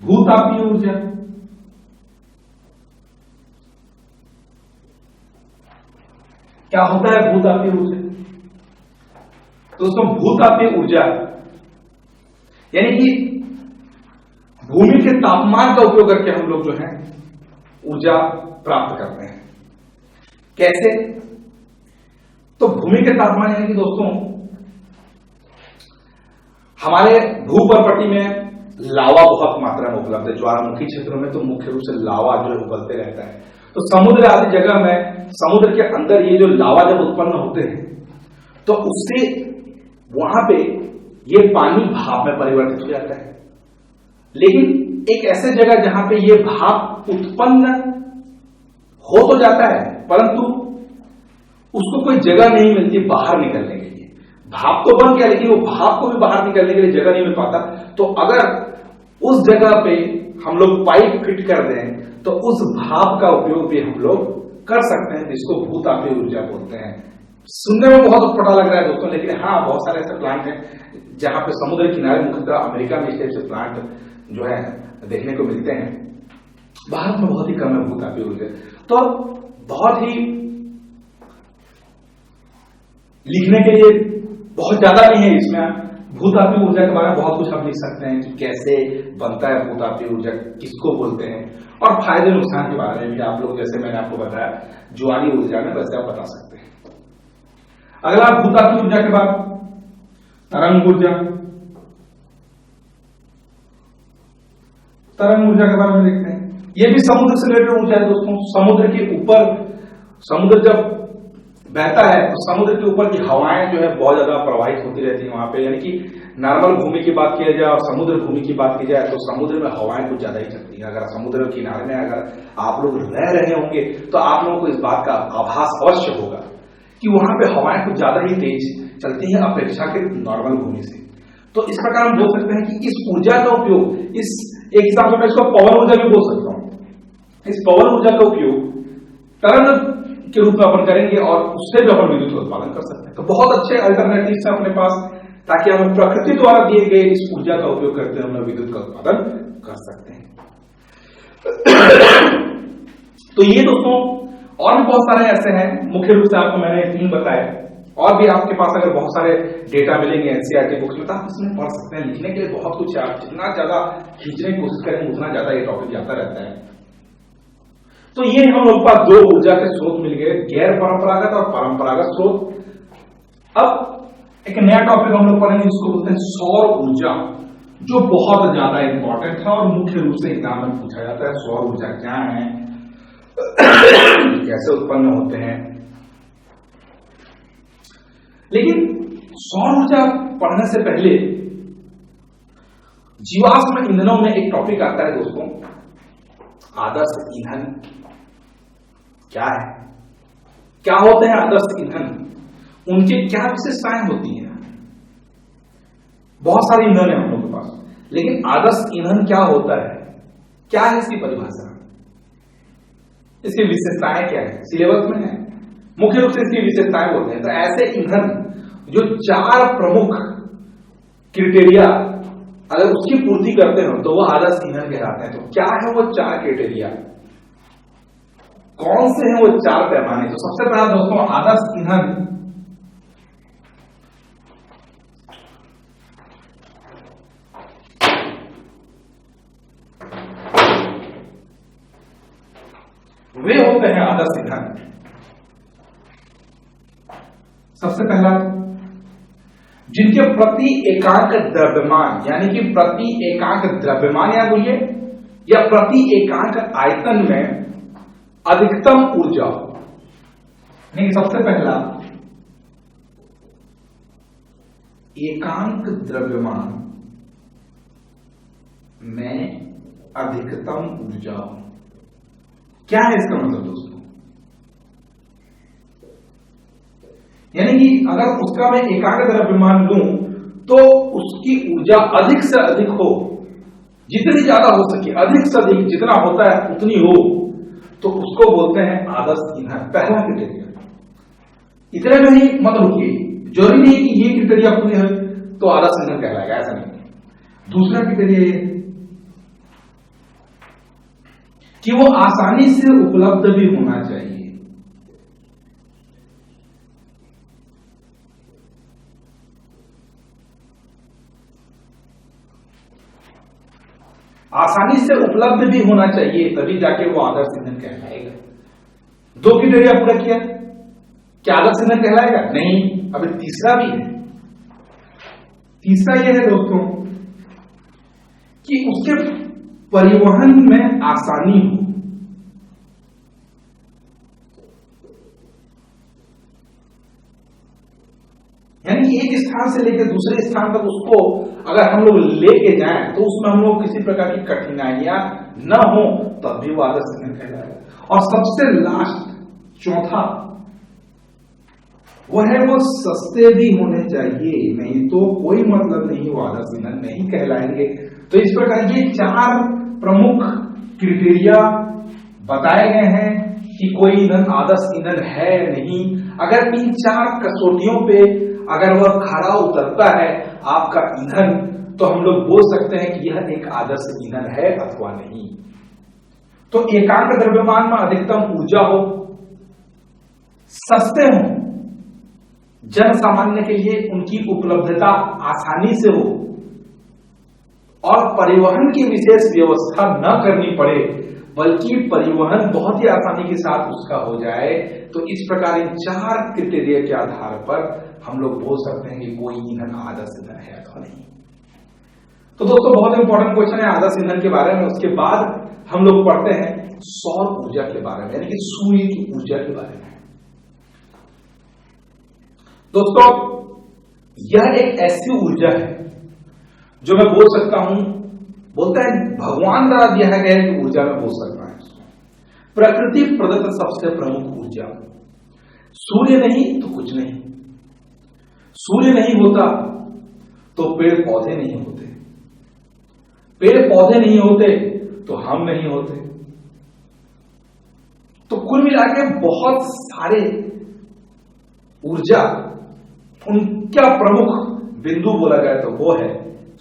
भूतापीय ऊर्जा। क्या होता है भूतापीय ऊर्जा? दोस्तों भूतापीय ऊर्जा यानी कि भूमि के तापमान का उपयोग करके हम लोग जो है ऊर्जा प्राप्त करते हैं। कैसे? तो भूमि के तापमान यानी कि दोस्तों हमारे भूपर्वती में लावा बहुत मात्रा में उपलब्ध है, ज्वालामुखी क्षेत्रों में तो मुख्य रूप से लावा जो है उबलते रहता है। तो समुद्र आदि जगह में समुद्र के अंदर ये जो लावा जब उत्पन्न होते हैं तो उससे वहां पे ये पानी भाप में परिवर्तित हो जाता है। लेकिन एक ऐसे जगह जहां पे ये भाप उत्पन्न हो तो जाता है परंतु उसको कोई जगह नहीं मिलती बाहर निकलने के लिए। भाप तो बन गया लेकिन वो भाप को भी बाहर निकलने के लिए जगह नहीं मिल पाता। तो अगर उस जगह पे हम लोग पाइप फिट कर दें तो उस भाप का उपयोग भी हम लोग कर सकते हैं, जिसको भूतापीय ऊर्जा बोलते हैं। सुनने में बहुत पता लग रहा है दोस्तों, लेकिन हाँ बहुत सारे ऐसे प्लांट हैं जहां पे समुद्र किनारे, मुख्यतः अमेरिका में इस टाइप से प्लांट जो है देखने को मिलते हैं। भारत में बहुत ही कम है भूतापीय ऊर्जा। तो बहुत ही लिखने के लिए बहुत ज्यादा नहीं है इसमें। भूतापीय ऊर्जा के बारे में बहुत कुछ आप लिख सकते हैं कि कैसे बनता है भूतापीय ऊर्जा, किसको बोलते हैं, और फायदे नुकसान के बारे में भी आप लोग, जैसे मैंने आपको बताया ज्वारीय ऊर्जा में, वैसे आप बता सकते हैं। अगला भूतापीय ऊर्जा के बाद तरंग ऊर्जा। तरंग ऊर्जा के बारे में देखते हैं। यह भी समुद्र से रिलेटेड ऊर्जा है दोस्तों। समुद्र के ऊपर, समुद्र जब बहता है तो समुद्र के ऊपर की हवाएं जो है बहुत ज्यादा प्रवाहित होती रहती है वहां पे। यानी कि नॉर्मल भूमि की बात की जाए और समुद्र भूमि की बात की जाए तो समुद्र में हवाएं कुछ ज्यादा ही चलती हैं। अगर समुद्र किनारे में अगर आप लोग रह रहे होंगे तो आप लोगों को इस बात का आभास अवश्य होगा कि वहां पे हवाएं कुछ ज्यादा ही तेज चलती हैं अपेक्षाकृत नॉर्मल भूमि से। तो इस प्रकार हम बोल सकते हैं कि इस ऊर्जा का उपयोग, इस एक हिसाब से मैं इसको पवन ऊर्जा भी बोल सकता हूं। इस पवन ऊर्जा का उपयोग तरंग के रूप में अपन करेंगे और उससे भी अपन विद्युत उत्पादन कर सकते हैं। तो बहुत अच्छे अल्टरनेटिव्स हैं अपने पास, ताकि हम प्रकृति द्वारा दिए गए इस ऊर्जा का उपयोग करते हैं हम विद्युत का उत्पादन कर सकते हैं। तो ये दोस्तों और भी बहुत सारे ऐसे हैं, मुख्य रूप से आपको मैंने 3 बताए। और भी आपके पास अगर बहुत सारे डेटा मिलेंगे एनसीईआरटी बुक्स में तो आप इसमें पढ़ सकते हैं। लिखने के लिए बहुत कुछ है, आप जितना ज्यादा खींचने की कोशिश करेंगे उतना ज्यादा ये टॉपिक आता रहता है। तो ये हम लोग पास 2 ऊर्जा के स्रोत मिल गए, गैर परंपरागत और परंपरागत स्रोत। अब एक नया टॉपिक हम लोग पढ़ेंगे जिसको बोलते हैं सौर ऊर्जा, जो बहुत ज्यादा इंपॉर्टेंट है और मुख्य रूप से एग्जाम में पूछा जाता है। सौर ऊर्जा क्या है, कैसे उत्पन्न होते हैं। लेकिन सौर ऊर्जा पढ़ने से पहले जीवाश्म ईंधनों में एक टॉपिक आता है दोस्तों, आदर्श ईंधन क्या है, क्या होते हैं आदर्श ईंधन, उनकी क्या विशेषताएं होती हैं। बहुत सारे ईंधन है हम लोग के पास, लेकिन आदर्श ईंधन क्या होता है, क्या है इसकी परिभाषा, इसकी विशेषताएं क्या है, सिलेबस में है। मुख्य रूप से इसकी विशेषताएं बोलते हैं। तो ऐसे ईंधन जो 4 प्रमुख क्राइटेरिया अगर उसकी पूर्ति करते हो तो वो आदर्श ईंधन कहलाते हैं। तो क्या है वो 4 क्राइटेरिया, कौन से हैं वो 4 पैमाने। तो सबसे पहला दोस्तों आदर्श ईंधन वे होते हैं आदर्श ईंधन। सबसे पहला जिनके प्रति एकांक द्रव्यमान, यानी कि प्रति एकांक द्रव्यमान या बोलिए या प्रति एकांक आयतन में अधिकतम ऊर्जा। नहीं, सबसे पहला एकांक द्रव्यमान में अधिकतम ऊर्जा हो। क्या है इसका मतलब दोस्तों? यानी कि अगर उसका मैं एकाग्र द्रव्यमान लूं तो उसकी ऊर्जा अधिक से अधिक हो, जितनी ज्यादा हो सके, अधिक से अधिक जितना होता है उतनी हो, तो उसको बोलते हैं आदर्श ईंधन। पहला क्राइटेरिया। इतने में ही मत रुकिए, जरूरी नहीं कि ये क्राइटेरिया पूरे है तो आदर्श ईंधन कहलाएगा, ऐसा नहीं। दूसरा क्राइटेरिया ये कि वो आसानी से उपलब्ध भी होना चाहिए। आसानी से उपलब्ध भी होना चाहिए, तभी जाके वो आदर्श ईंधन कहलाएगा। दो क्राइटेरिया पूरा किया, क्या आदर्श ईंधन कहलाएगा? नहीं। अभी तीसरा भी है। तीसरा यह है दोस्तों कि उसके परिवहन में आसानी हो। यानी कि एक स्थान से लेकर दूसरे स्थान तक उसको अगर हम लोग लेके जाएं तो उसमें हम लोग किसी प्रकार की कठिनाइयां न हो, तब भी वो आदर्श ईंधन कहलाएगा। और सबसे लास्ट, चौथा, वो है वो सस्ते भी होने चाहिए, नहीं तो कोई मतलब नहीं, वो आदर्श ईंधन नहीं कहलाएंगे। तो इस प्रकार ये 4 प्रमुख क्राइटेरिया बताए गए हैं कि कोई ईंधन आदर्श ईंधन है नहीं। अगर इन 4 कसौटियों पे अगर वह खरा उतरता है आपका ईंधन, तो हम लोग बोल सकते हैं कि यह एक आदर्श ईंधन है अथवा नहीं। तो एकाग्र द्रव्यमान में अधिकतम ऊर्जा हो, सस्ते हो, जन सामान्य के लिए उनकी उपलब्धता आसानी से हो, और परिवहन की विशेष व्यवस्था न करनी पड़े, बल्कि परिवहन बहुत ही आसानी के साथ उसका हो जाए। तो इस प्रकार इन 4 क्राइटेरिया के आधार पर हम लोग बोल सकते हैं कि कोई ईंधन आदर्श ईंधन है अथवा नहीं। तो दोस्तों बहुत इंपॉर्टेंट क्वेश्चन है आदर्श ईंधन के बारे में। उसके बाद हम लोग पढ़ते हैं सौर ऊर्जा के बारे में, यानी कि सूर्य की ऊर्जा के बारे में। दोस्तों यह एक ऐसी ऊर्जा है जो मैं बोल सकता हूं, बोलते हैं भगवान द्वारा दिया गया है कि ऊर्जा में बोल सकता है, प्रकृति प्रदत्त सबसे प्रमुख ऊर्जा। सूर्य नहीं तो कुछ नहीं, सूर्य नहीं होता तो पेड़ पौधे नहीं होते, पेड़ पौधे नहीं होते तो हम नहीं होते। तो कुल मिला के बहुत सारे ऊर्जा, उनका प्रमुख बिंदु बोला जाए तो वो है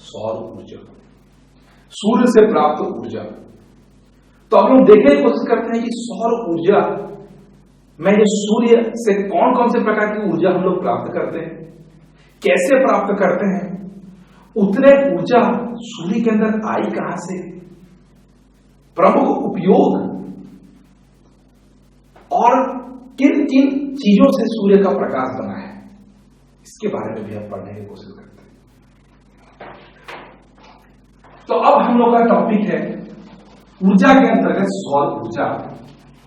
सौर ऊर्जा, सूर्य से प्राप्त ऊर्जा। तो अब हम देखने की कोशिश करते हैं कि सौर ऊर्जा में ये सूर्य से कौन कौन से प्रकार की ऊर्जा हम लोग प्राप्त करते हैं, कैसे प्राप्त करते हैं, उतने ऊर्जा सूर्य के अंदर आई कहां से, प्रमुख उपयोग और किन किन चीजों से सूर्य का प्रकाश बना है, इसके बारे में भी हम पढ़ने की कोशिश करते हैं। तो अब हम लोग का टॉपिक है ऊर्जा के अंतर्गत सौर ऊर्जा,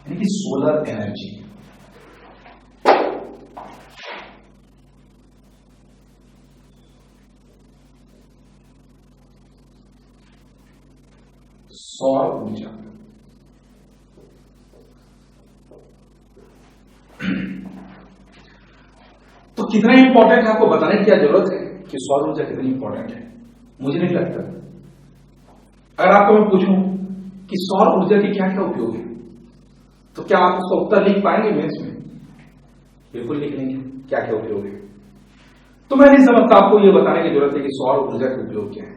यानी कि सोलर एनर्जी। सौर ऊर्जा तो कितना इंपॉर्टेंट है आपको बताने की क्या जरूरत है कि सौर ऊर्जा कितनी इंपॉर्टेंट है? मुझे नहीं लगता। अगर आपको मैं पूछूं कि सौर ऊर्जा के क्या क्या उपयोग है, तो क्या आप उसका उत्तर लिख पाएंगे मेंस में? बिल्कुल लिख लेंगे क्या क्या उपयोग है। तो मैं नहीं समझता आपको यह बताने की जरूरत है कि सौर ऊर्जा के उपयोग क्या है।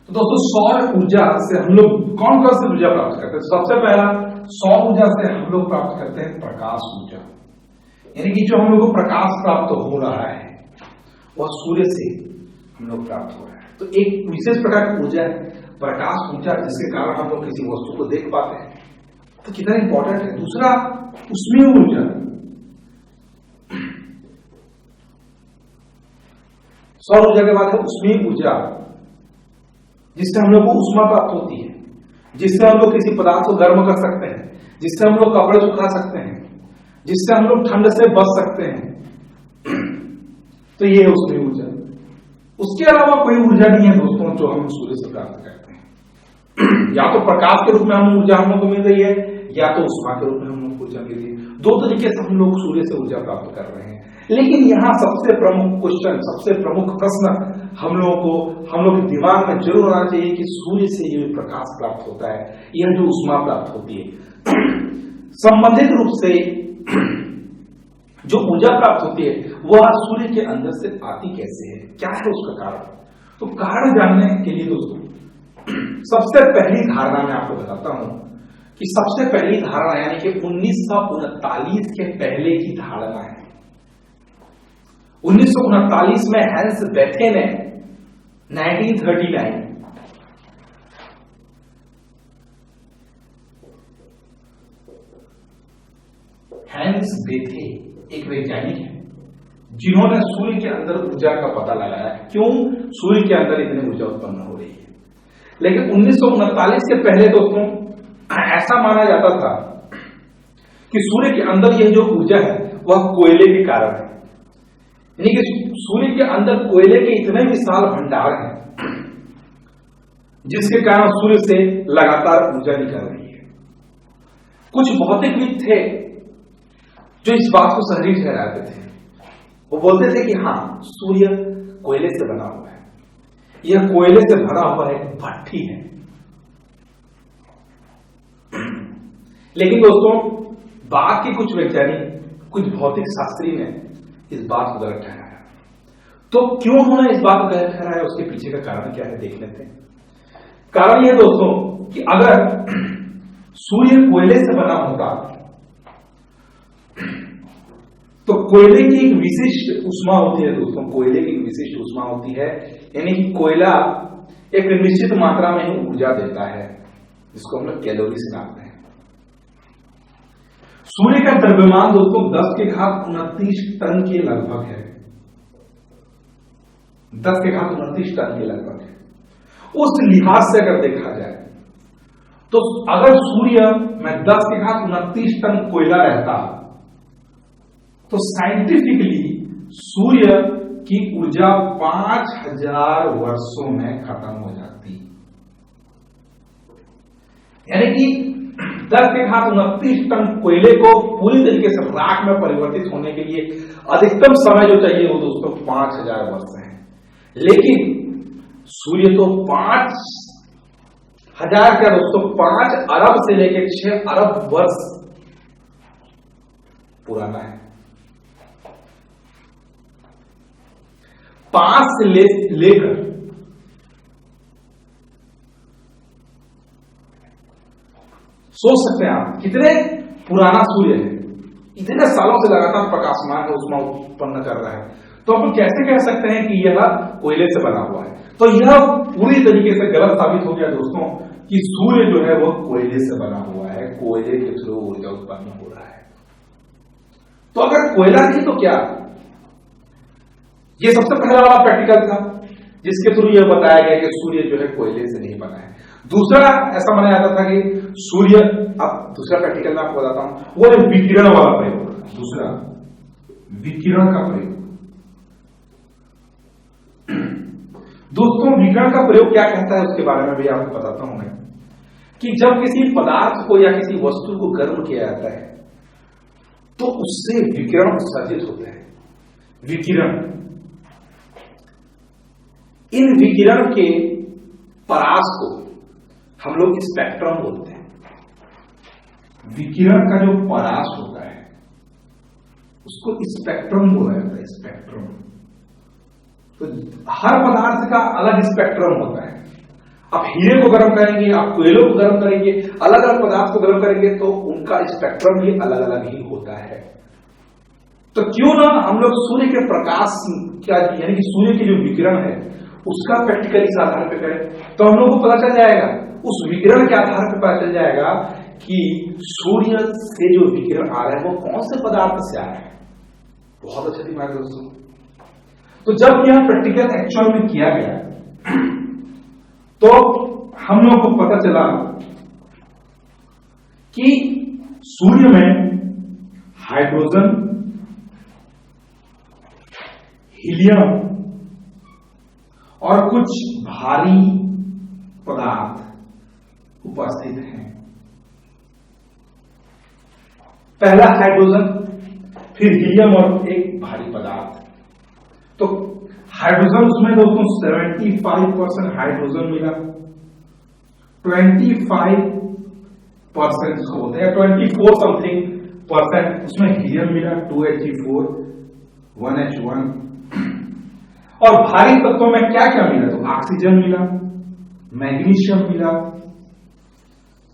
तो दोस्तों सौर ऊर्जा से हम लोग कौन कौन सी ऊर्जा प्राप्त करते हैं? सबसे पहला सौर ऊर्जा से हम लोग प्राप्त करते हैं प्रकाश ऊर्जा, यानी कि जो हम लोग को प्रकाश प्राप्त हो रहा है वह सूर्य से हम लोग प्राप्त हो रहा है। तो एक विशेष प्रकार की ऊर्जा है प्रकाश ऊर्जा, जिसके कारण हम लोग किसी वस्तु को देख पाते हैं। तो कितना इंपॉर्टेंट है। दूसरा उष्मीय ऊर्जा, सौर ऊर्जा के बाद है उष्मीय ऊर्जा, जिससे हम लोग को ऊष्मा प्राप्त होती है, जिससे हम लोग किसी पदार्थ को गर्म कर सकते हैं, जिससे हम लोग कपड़े सुखा सकते हैं, जिससे हम लोग ठंड से बच सकते हैं। तो ये है उष्मीय ऊर्जा। उसके अलावा कोई ऊर्जा नहीं है दोस्तों जो हम सूर्य से प्राप्त करते हैं। या तो प्रकाश के रूप में हम ऊर्जा हम लोग को मिल रही है, या तो उष्मा के रूप में हम लोग को ऊर्जा मिल रही है। दो तरीके से हम लोग सूर्य से ऊर्जा प्राप्त कर रहे हैं। लेकिन यहाँ सबसे प्रमुख क्वेश्चन, सबसे प्रमुख प्रश्न हम लोग के दिमाग में जरूर आना चाहिए कि सूर्य से जो प्रकाश प्राप्त होता है, यह जो उष्मा प्राप्त होती है, संबंधित रूप से जो ऊर्जा प्राप्त होती है वह सूर्य के अंदर से आती कैसे है, क्या है उसका कारण? तो कारण जानने के लिए दोस्तों सबसे पहली धारणा मैं आपको बताता हूं कि सबसे पहली धारणा यानी कि 1939 के पहले की धारणा है। 1939 में हैंस बेथे ने 1939 हैंस बेथे एक वैज्ञानिक है जिन्होंने सूर्य के अंदर ऊर्जा का पता लगाया, क्यों सूर्य के अंदर इतनी ऊर्जा उत्पन्न हो रही है। लेकिन 1939 के पहले दोस्तों ऐसा माना जाता था कि सूर्य के अंदर यह जो ऊर्जा है वह कोयले के कारण है, यानी कि सूर्य के अंदर कोयले के इतने विशाल भंडार हैं जिसके कारण सूर्य से लगातार ऊर्जा निकल रही है। कुछ भौतिकविद थे जो इस बात को सही ठहराते थे। वो बोलते थे कि हाँ, सूर्य कोयले से बना हुआ है, यह कोयले से भरा हुआ एक भट्ठी है। लेकिन दोस्तों बाद के कुछ वैज्ञानिक, कुछ भौतिक शास्त्री ने इस बात को गलत ठहराया। तो क्यों उन्होंने इस बात को गलत ठहराया, उसके पीछे का कारण क्या है देख लेते हैं। कारण यह दोस्तों कि अगर सूर्य कोयले से बना होता तो कोयले की एक विशिष्ट उष्मा होती है दोस्तों, कोयले की एक विशिष्ट उष्मा होती है, यानी कि कोयला एक निश्चित मात्रा में ही ऊर्जा देता है, जिसको हम लोग कैलोरी से नापते हैं। सूर्य का द्रव्यमान दोस्तों 10⁻29 टन के लगभग है, 10⁻29 टन के लगभग है। उस लिहाज से अगर देखा जाए तो अगर सूर्य में 10⁻29 टन कोयला रहता तो साइंटिफिकली सूर्य की ऊर्जा 5000 वर्षों में खत्म हो जाती, यानी कि 10⁻29 टन कोयले को पूरी तरीके से राख में परिवर्तित होने के लिए अधिकतम समय जो चाहिए वो दोस्तों 5000 वर्ष है। लेकिन सूर्य तो 5000 क्या दोस्तों 5 अरब से लेकर 6 अरब वर्ष पुराना है। 5 से लेकर सोच सकते हैं आप कितने पुराना सूर्य है, इतने सालों से लगातार प्रकाशमान का उष्मा उत्पन्न कर रहा है। तो हम कैसे कह सकते हैं कि यह कोयले से बना हुआ है? तो यह पूरी तरीके से गलत साबित हो गया दोस्तों कि सूर्य जो है वह कोयले से बना हुआ है, कोयले के थ्रू ऊर्जा उत्पन्न हो रहा है। तो अगर कोयला नहीं तो क्या? यह सबसे पहला वाला प्रैक्टिकल था जिसके थ्रू यह बताया गया कि सूर्य जो है कोयले से नहीं बना है। दूसरा ऐसा माना जाता था कि सूर्य, अब दूसरा प्रैक्टिकल मैं आपको बताता हूं, वो है विकिरण वाला प्रयोग। दूसरा विकिरण का प्रयोग। दोस्तों विकिरण का प्रयोग क्या कहता है उसके बारे में भी आपको बताता हूं मैं, कि जब किसी पदार्थ को या किसी वस्तु को गर्म किया जाता है तो उससे विकिरण उत्सर्जित होते हैं। विकिरण, इन विकिरण के परास को हम लोग स्पेक्ट्रम बोलते हैं। विकिरण का जो परास होता है उसको स्पेक्ट्रम बोला जाता है, स्पेक्ट्रम। तो हर पदार्थ का अलग स्पेक्ट्रम होता है। आप हीरे को गर्म करेंगे, आप कोयलों को गर्म करेंगे, अलग अलग पदार्थ को गर्म करेंगे तो उनका स्पेक्ट्रम भी अलग अलग ही होता है। तो क्यों ना हम लोग सूर्य के प्रकाश का यानी कि सूर्य की जो विकिरण है उसका प्रैक्टिकल इस आधार पर करें, तो हम लोग को पता चल जाएगा, उस विकिरण के आधार पर पता चल जाएगा कि सूर्य से जो विकिरण आ रहा है वो कौन से पदार्थ से आ रहा है। बहुत अच्छा दिमाग है दोस्तों। तो जब यह प्रैक्टिकल एक्चुअल में किया गया तो हम लोग को पता चला कि सूर्य में हाइड्रोजन, हीलियम और कुछ भारी पदार्थ उपस्थित हैं। पहला हाइड्रोजन, फिर हीलियम और एक भारी पदार्थ। तो हाइड्रोजन उसमें दोस्तों 75% हाइड्रोजन मिला, 25% उसको बोलते हैं 24 समथिंग परसेंट उसमें हीलियम मिला, 2He4 1H1। और भारी तत्वों में क्या क्या मिला? तो ऑक्सीजन मिला, मैग्नीशियम मिला,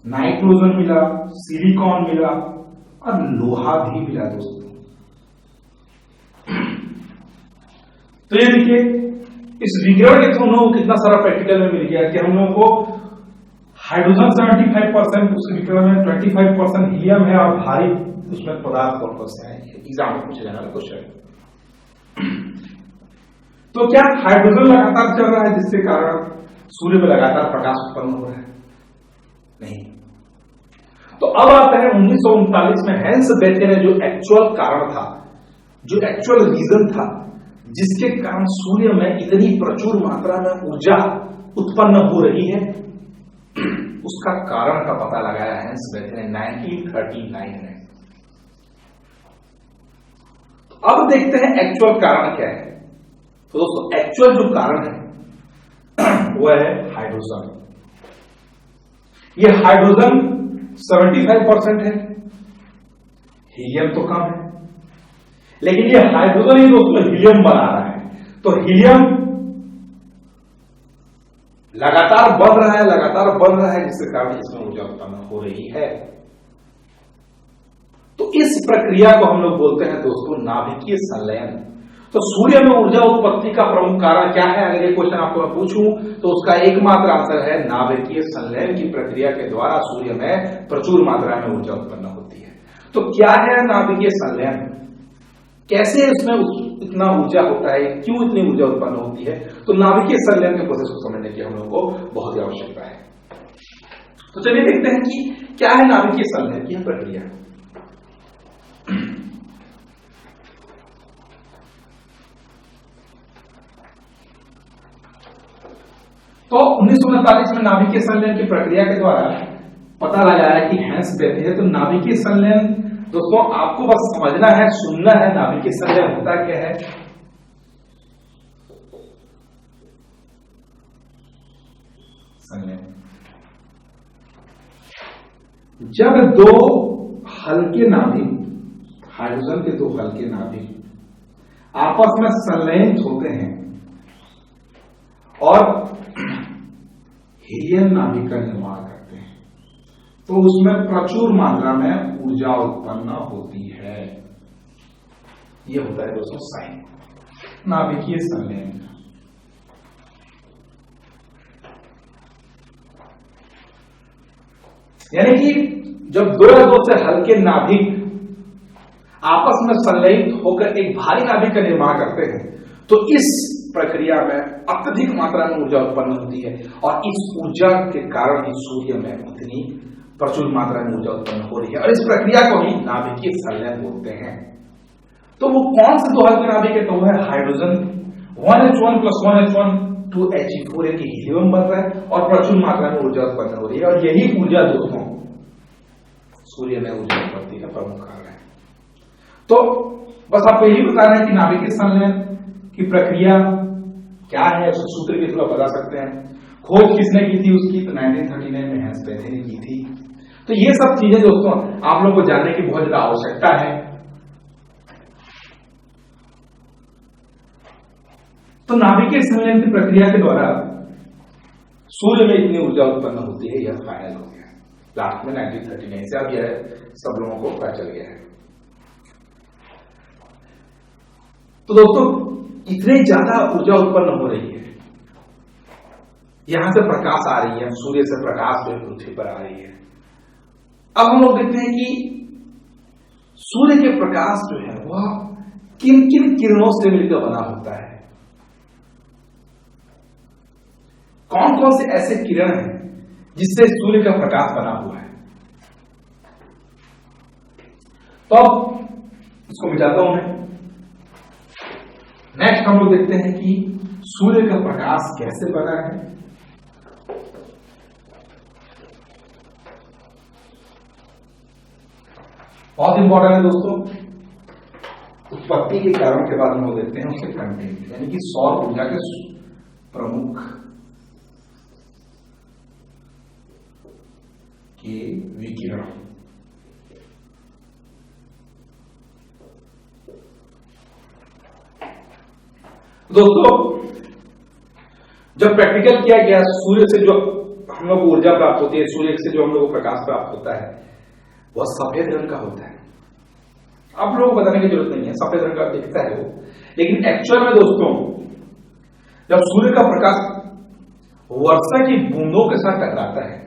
नाइट्रोजन मिला, सिलिकॉन मिला और लोहा भी मिला दोस्तों। तो ये देखिए इस विग्रहण के थ्रू हम लोगों को कितना सारा प्रैक्टिकल में मिल गया कि हम लोगों को हाइड्रोजन 75% उसके विग्रहण में 25% हीलियम है और भारी उसमें पदार्थ कौन कौन से हैं, एग्जाम में पूछे जाने वाला क्वेश्चन। तो क्या हाइड्रोजन लगातार चल रहा है जिसके कारण सूर्य में लगातार प्रकाश उत्पन्न हो रहा है? नहीं। तो अब आता है 1939 में हैंस बेथे ने जो एक्चुअल कारण था, जो एक्चुअल रीजन था जिसके कारण सूर्य में इतनी प्रचुर मात्रा में ऊर्जा उत्पन्न हो रही है, उसका कारण का पता लगाया हैंस बेथे ने 1939 में। तो अब देखते हैं एक्चुअल कारण क्या है। तो दोस्तों एक्चुअल जो कारण है वो है हाइड्रोजन। ये हाइड्रोजन 75% है, हीलियम तो कम है, लेकिन ये हाइड्रोजन ही दोस्तों हीलियम बना रहा है। तो हीलियम लगातार बढ़ रहा है जिसके कारण इसमें ऊर्जा उत्पन्न हो रही है। तो इस प्रक्रिया को हम लोग बोलते हैं दोस्तों नाभिकीय संलयन। तो सूर्य में ऊर्जा उत्पत्ति का प्रमुख कारण क्या है? अगर ये क्वेश्चन आपको मैं पूछूं तो उसका एकमात्र आंसर है नाभिकीय संलयन की प्रक्रिया के द्वारा सूर्य में प्रचुर मात्रा में ऊर्जा उत्पन्न होती है। तो क्या है नाभिकीय संलयन, कैसे इसमें इतना ऊर्जा होता है, क्यों इतनी ऊर्जा उत्पन्न होती है? तो नाभिकीय संलयन के प्रोसेस को समझने की हम लोग को बहुत ही आवश्यकता है। तो चलिए देखते हैं कि क्या है नाभिकीय संलयन की प्रक्रिया। तो 1939 में नाभिकीय संलयन की प्रक्रिया के द्वारा पता लगाया कि हैंस बेथे है। तो नाभिकीय संलयन दोस्तों आपको बस समझना है, सुनना है, नाभिकीय संलयन होता क्या है। संलयन जब दो हल्के नाभिक, हाइड्रोजन के दो हल्के नाभिक आपस में संलयित होते हैं और हीलियम नाभिक का निर्माण करते हैं, तो उसमें प्रचुर मात्रा में ऊर्जा उत्पन्न होती है। यह होता है दोस्तों साइन नाभिकीय संलयन। यानी कि जब दो या दो से हल्के नाभिक आपस में संलयित होकर एक भारी नाभिक का निर्माण करते हैं, तो इस प्रक्रिया में अत्यधिक मात्रा में ऊर्जा उत्पन्न होती है और इस ऊर्जा के कारण ही सूर्य में उतनी प्रचुर मात्रा में ऊर्जा उत्पन्न हो रही है और इस प्रक्रिया को ही नाभिकीय संलयन बोलते हैं। तो वो कौन से दो हल्के नाभिक है? तो वो है हाइड्रोजन 1H1 + 1H1 2He4 यानी हीलियम बन रहा है और प्रचुर मात्रा में ऊर्जा उत्पन्न हो रही है। और यही ऊर्जा दोस्तों सूर्य में ऊर्जा उत्पत्ति का प्रमुख कारण है। तो बस आपको यही बताना है कि नाभिकीय संलयन की प्रक्रिया क्या है, उसके सूत्र के थ्रू बता सकते हैं। खोज किसने की थी उसकी? तो 1939 में हैंस बेथे ने की थी। तो ये सब चीजें दोस्तों आप लोगों को जानने की बहुत ज्यादा आवश्यकता है। तो नाभिकीय संलयन की प्रक्रिया के द्वारा सूर्य में इतनी ऊर्जा उत्पन्न होती है, यह फाइनल हो गया लास्ट में 1939 से। अब यह सब लोगों को पता चल गया है। तो दोस्तों इतनी ज्यादा ऊर्जा उत्पन्न हो रही है, यहां से प्रकाश आ रही है, सूर्य से प्रकाश जो पृथ्वी पर आ रही है। अब हम लोग देखते हैं कि सूर्य के प्रकाश जो है वह किन किन किरणों से मिलकर बना होता है। कौन कौन से ऐसे किरण हैं जिससे सूर्य का प्रकाश बना हुआ है? तो अब इसको मिटाता हूं मैं। नेक्स्ट हम लोग देखते हैं कि सूर्य का प्रकाश कैसे बना है, बहुत इंपॉर्टेंट है दोस्तों। उत्पत्ति के कारण के बाद हम लोग देखते हैं उसके कंटेंट, यानी कि सौर ऊर्जा के प्रमुख के विकिरण। दोस्तों जब प्रैक्टिकल किया गया, सूर्य से जो हम लोग को ऊर्जा प्राप्त होती है, सूर्य से जो हम लोग को प्रकाश प्राप्त होता है, वह सफेद रंग का होता है। आप लोगों को बताने की जरूरत नहीं है, सफेद रंग का दिखता है वो, लेकिन एक्चुअल में दोस्तों जब सूर्य का प्रकाश वर्षा की बूंदों के साथ टकराता है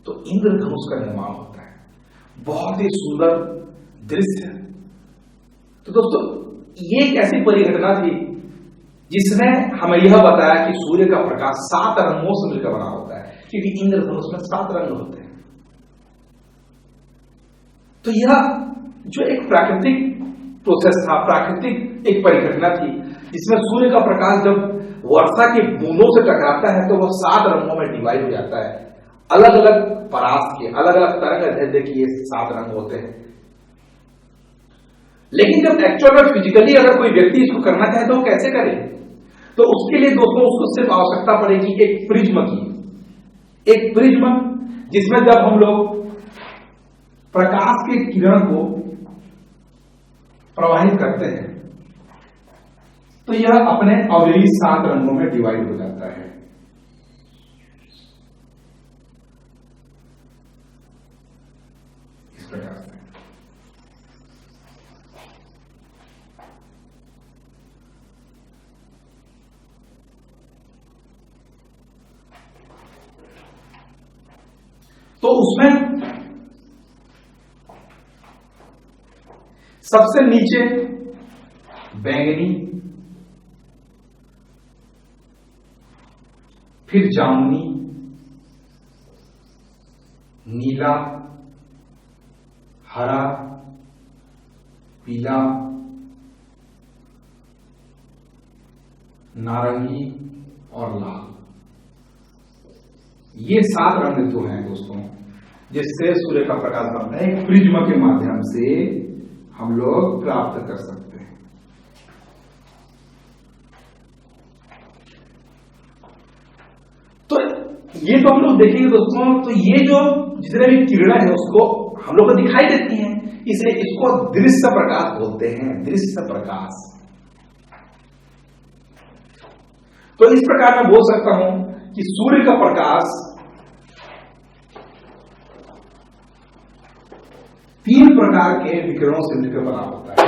तो इंद्रधनुष का निर्माण होता है। बहुत ही सुंदर दृश्य है। तो दोस्तों ये एक ऐसी परिघटना थी जिसने हमें यह बताया कि सूर्य का प्रकाश 7 रंगों से मिलकर बना होता है, क्योंकि इंद्रधनुष में 7 रंग होते हैं। तो यह जो एक प्राकृतिक प्रोसेस था, प्राकृतिक एक परिघटना थी, जिसमें सूर्य का प्रकाश जब वर्षा की बूंदों से टकराता है तो वह 7 रंगों में डिवाइड हो जाता है। अलग अलग परास के अलग अलग तरंग के ये 7 रंग होते हैं। लेकिन जब एक्चुअल में फिजिकली अगर कोई व्यक्ति इसको करना चाहे तो वो कैसे करे? तो उसके लिए दोस्तों उसको सिर्फ आवश्यकता पड़ेगी एक प्रिज्म की, एक प्रिज्म जिसमें जब हम लोग प्रकाश के किरण को प्रवाहित करते हैं तो यह अपने अवयवी 7 रंगों में डिवाइड हो जाता है। इस प्रकार से तो उसमें सबसे नीचे बैंगनी, फिर जामुनी, नीला, हरा, पीला, नारंगी और लाल, ये 7 रंग जो हैं दोस्तों, जिससे सूर्य का प्रकाश बनता है, एक प्रिज्म के माध्यम से हम लोग प्राप्त कर सकते हैं। तो ये तो हम लोग देखेंगे दोस्तों, तो ये जो जितने भी किरणें हैं उसको हम लोग को दिखाई देती हैं, इसलिए इसको दृश्य प्रकाश बोलते हैं, दृश्य प्रकाश। तो इस प्रकार मैं बोल सकता हूं कि सूर्य का प्रकाश 3 प्रकार के विकिरणों से मिलकर बना होता है।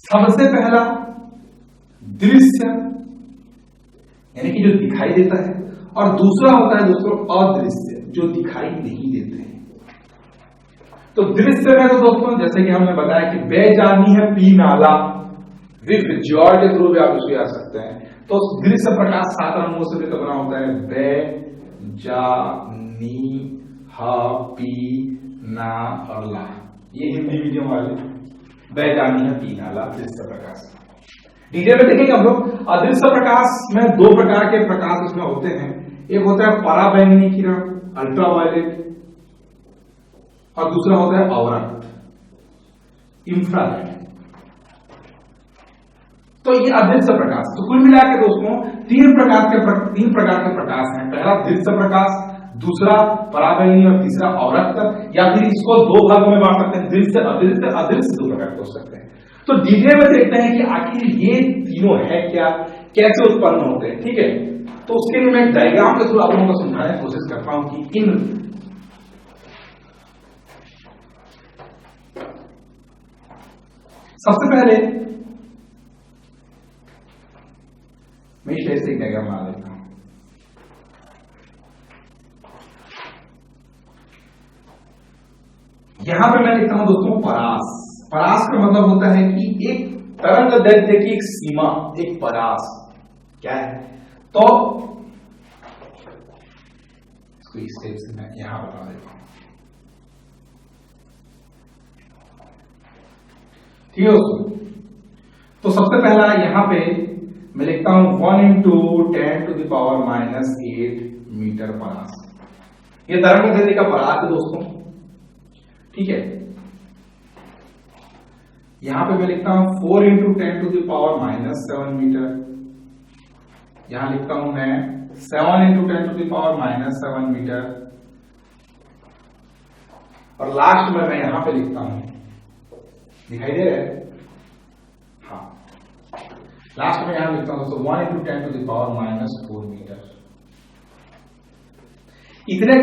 सबसे पहला दृश्य, यानी कि जो दिखाई देता है, और दूसरा होता है दोस्तों अदृश्य, जो दिखाई नहीं देते हैं। तो दृश्य में तो दोस्तों जैसे कि हमने बताया कि बेजानी है पी नाला, विद जॉर्ज के थ्रू भी आप इसको आ सकते हैं। तो दृश्य प्रकाश 7 रंगों से मिलकर बना होता है, बे, जा, नी, हा, पी, ना और ला। ये हिंदी मीडियम वाले बैजानी है पी नाला दृश्य प्रकाश। डिटेल में देखेंगे हम लोग। अदृश्य प्रकाश में 2 प्रकार के प्रकाश इसमें होते हैं। एक होता है पराबैंगनी किरण, अल्ट्रावायलेट, और दूसरा होता है अवरक्त, इंफ्रारेड। तो ये अदृश्य प्रकाश। तो कुल मिलाकर दोस्तों 3 प्रकार के प्रकाश हैं। पहला दृश्य प्रकाश, दूसरा पराबैंगनी और तीसरा अवरक्त, या फिर इसको 2 भागों में बांट सकते हैं, दृश्य अदृश्य। अदृश्य 2 प्रकार के हो सकते हैं। तो डिटेल में देखते हैं कि आखिर ये तीनों है क्या, कैसे उत्पन्न होते हैं। ठीक है, तो उसके लिए मैं डायग्राम के थ्रू आप लोगों को समझाने की कोशिश करता हूं कि इन सबसे पहले मैं इस ऐसे एक डायग्राम बना देता हूं। यहां पे मैं लिखता हूं दोस्तों परास। परास का मतलब होता है कि एक तरंग दैर्ध्य की एक सीमा, एक परास क्या है। तो इसको इस स्टेप से मैं यहां बता देता हूं। ठीक है दोस्तों, तो सबसे पहला यहां पे मैं लिखता हूं 1 इंटू 10⁻⁻8 मीटर परास। ये तरंग दैर्ध्य का परास है दोस्तों, ठीक है। यहां पे मैं लिखता हूं 4 इंटू 10⁻⁻7 मीटर, यहां लिखता हूं मैं 7 इंटू 10⁻⁻7 मीटर, और लास्ट में मैं यहां पे लिखता हूं, दिखाई दे रहा है, हाँ, लास्ट में यहां लिखता हूं दोस्तों 1 इंटू 10⁻⁻4 मीटर। इतने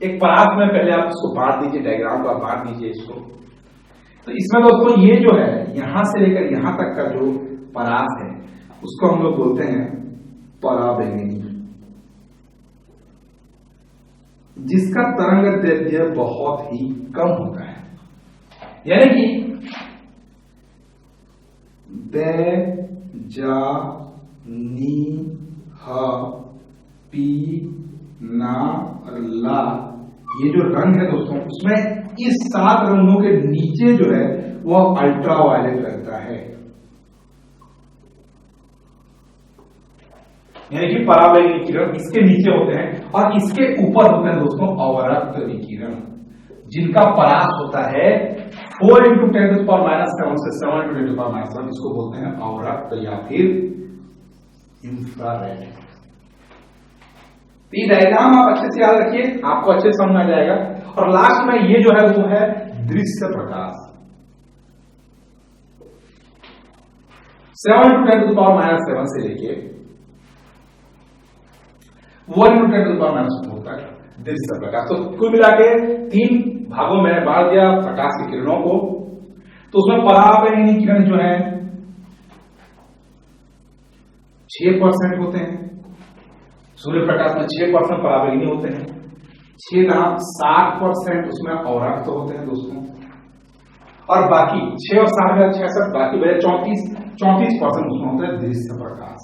एक परास में पहले आप इसको बांट दीजिए, डायग्राम को आप बांट दीजिए इसको। तो इसमें दोस्तों ये जो है यहां से लेकर यहां तक का जो परास है उसको हम लोग बोलते हैं पराबैंगनी, जिसका तरंग दैर्ध्य बहुत ही कम होता है, यानी कि दै जा नी ह पी ना और ला, ये जो रंग है दोस्तों उसमें इस 7 रंगों के नीचे जो है वह अल्ट्रा वायलेट रहता है, यानी कि पराबैंगनी किरण इसके नीचे होते हैं और इसके ऊपर होते हैं दोस्तों अवरक्त विकिरण, जिनका परास होता है 4 इंटू 10⁻⁷ से 7 इंटू 10⁻⁷, इसको बोलते हैं अवरक्त या फिर इंफ्रारेड। ये डायग्राम आप अच्छे से याद रखिए, आपको अच्छे से समझ आ जाएगा। और लास्ट में ये जो है वो है दृश्य प्रकाश। 7 इंटू 10⁻⁷ से लेके 1 इंटू 10⁻⁴ तक दृश्य प्रकाश। तो कुल मिला के 3 भागों में बांट दिया प्रकाश की किरणों को। तो उसमें पराबैंगनी किरण जो है 6% होते हैं, सूर्य प्रकाश में 6% पराबैंगनी होते हैं, 60% उसमें अवरक्त होते हैं दोस्तों, और बाकी 6 और 7 में 66, बाकी बचे 34% उसमें होता है दृश्य प्रकाश।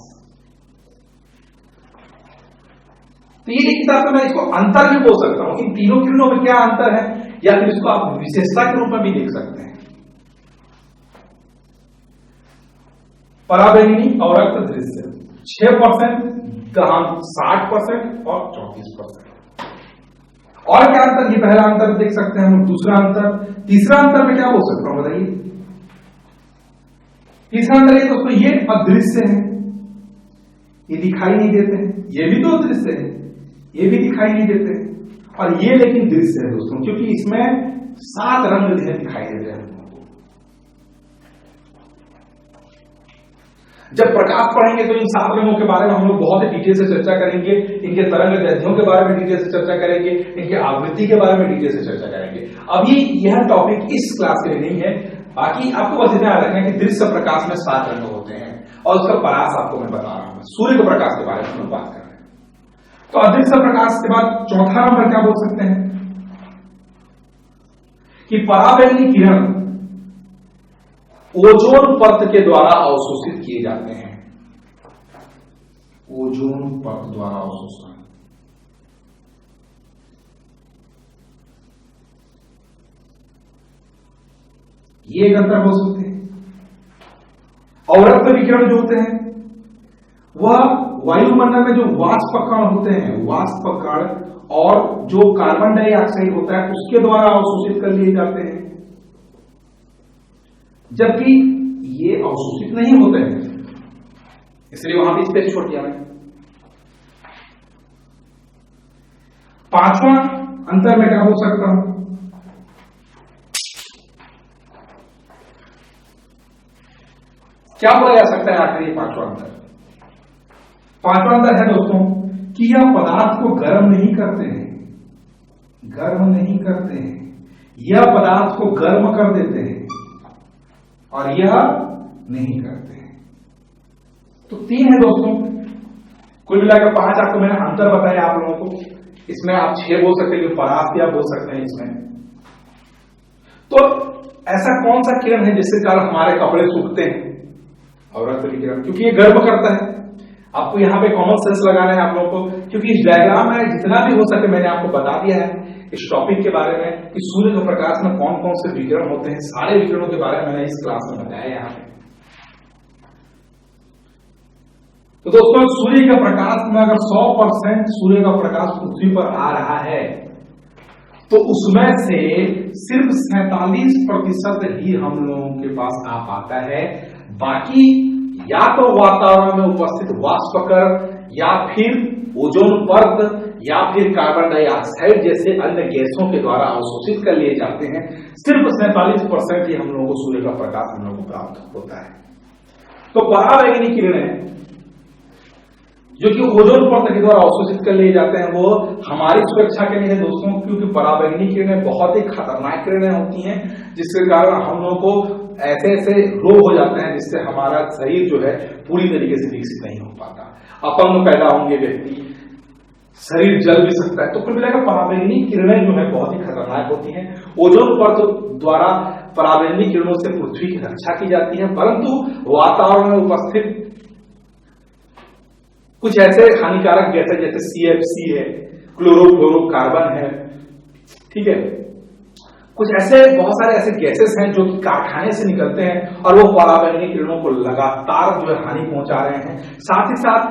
तो ये एक हिसाब से मैं इसको अंतर भी बोल सकता हूं, इन तीनों किरणों में क्या अंतर है, या फिर इसको आप विशेषता के रूप में भी देख सकते हैं। पराबैंगनी, अवरक्त, दृश्य 6%, 60% और 34%। और क्या अंतर, ये पहला अंतर देख सकते हैं हम। दूसरा अंतर, तीसरा अंतर में क्या बोल सकता हूं बताइए। तीसरा अंतर ये दोस्तों ये अदृश्य है, ये दिखाई नहीं देते हैं, ये भी तो अदृश्य है, ये भी दिखाई नहीं देते हैं, और ये लेकिन दृश्य है दोस्तों, क्योंकि इसमें 7 रंग दिखाई देते हैं। जब प्रकाश पढ़ेंगे तो इन 7 रंगों के बारे में हम लोग बहुत ही डिटेल से चर्चा करेंगे, इनके तरंग दैर्ध्यों के बारे में डिटेल से चर्चा करेंगे, इनके आवृत्ति के बारे में डिटेल से चर्चा करेंगे। अभी यह टॉपिक इस क्लास के लिए नहीं है, बाकी आपको बस इतना याद रखना है कि दृश्य प्रकाश में 7 रंग होते हैं और उसका परास आपको मैं बता रहा हूं। सूर्य के प्रकाश के बारे में हम बात कर रहे हैं। तो अदृश्य प्रकाश के बाद चौथा नंबर क्या बोल सकते हैं कि पराबैंगनी किरण ओजोन परत के द्वारा अवशोषित किए जाते हैं। ओजोन परत द्वारा अवशोषण, ये एक अंतर हो सकते हैं। अवरक्त विकिरण जो होते हैं वह वायुमंडल में जो वाष्प कण होते हैं, वाष्प कण और जो कार्बन डाइऑक्साइड होता है उसके द्वारा अवशोषित कर लिए जाते हैं, जबकि ये अवशोषित नहीं होते हैं, इसलिए वहां भी स्पेस छोड़ दिया मैंने। 5वां अंतर में क्या हो सकता हूं, क्या बोला जा सकता है आखिर ये 5वां अंतर। 5वां अंतर है दोस्तों कि यह पदार्थ को गर्म नहीं करते हैं, गर्म नहीं करते हैं, यह पदार्थ को गर्म कर देते हैं और यह नहीं करते हैं। तो 3 है दोस्तों, कुल मिलाकर 5 आपको मैंने अंतर बताया आप लोगों को। इसमें आप 6 बोल सकते हैं, परास भी आप बोल सकते हैं इसमें। तो ऐसा कौन सा किरण है जिसके कारण हमारे कपड़े सूखते हैं, अवरक्त विकिरण, क्योंकि ये गर्म करता है। आपको यहां पे कॉमन सेंस लगाना है आप लोगों को, क्योंकि इस डायग्राम में जितना भी हो सके मैंने आपको बता दिया है इस टॉपिक के बारे में कि सूर्य के प्रकाश में कौन कौन से विकिरण होते हैं। सारे विकिरणों के बारे में मैंने इस क्लास में बताया यहाँ पे। तो दोस्तों सूर्य के प्रकाश में अगर 100% सूर्य का प्रकाश पृथ्वी पर आ रहा है तो उसमें से सिर्फ 47% ही हम लोगों के पास आ पाता है। बाकी या तो वातावरण में उपस्थित वाष्प कण या फिर ओजोन परत या फिर कार्बन डाइऑक्साइड जैसे अन्य गैसों के द्वारा अवशोषित कर लिए जाते हैं। सिर्फ 47% ही हम लोगों को सूर्य का प्रकाश हम लोगों को प्राप्त होता है। तो पराबैंगनी किरणें जो कि ओजोन परत के द्वारा अवशोषित कर लिए जाते हैं वो हमारी सुरक्षा के लिए है दोस्तों, क्योंकि पराबैंगनी किरणें बहुत ही खतरनाक किरणें होती हैं जिसके कारण हम लोगों को ऐसे ऐसे रोग हो जाते हैं जिससे हमारा शरीर जो है पूरी तरीके से विकसित नहीं हो पाता, अपंग पैदा होंगे व्यक्ति, शरीर जल भी सकता है। तो कुल मिलाकर पराबैंगनी किरणें जो है बहुत ही खतरनाक होती हैं। ओजोन परत द्वारा पराबैंगनी किरणों से पृथ्वी की रक्षा की जाती है, परंतु वातावरण में उपस्थित कुछ ऐसे हानिकारक गैसें जैसे CFC है, क्लोरोफ्लोरोकार्बन है, ठीक है, कुछ ऐसे बहुत सारे ऐसे गैसेस हैं जो कारखाने से निकलते हैं और वो पराबैंगनी किरणों को लगातार जो है हानि पहुंचा रहे हैं। साथ ही साथ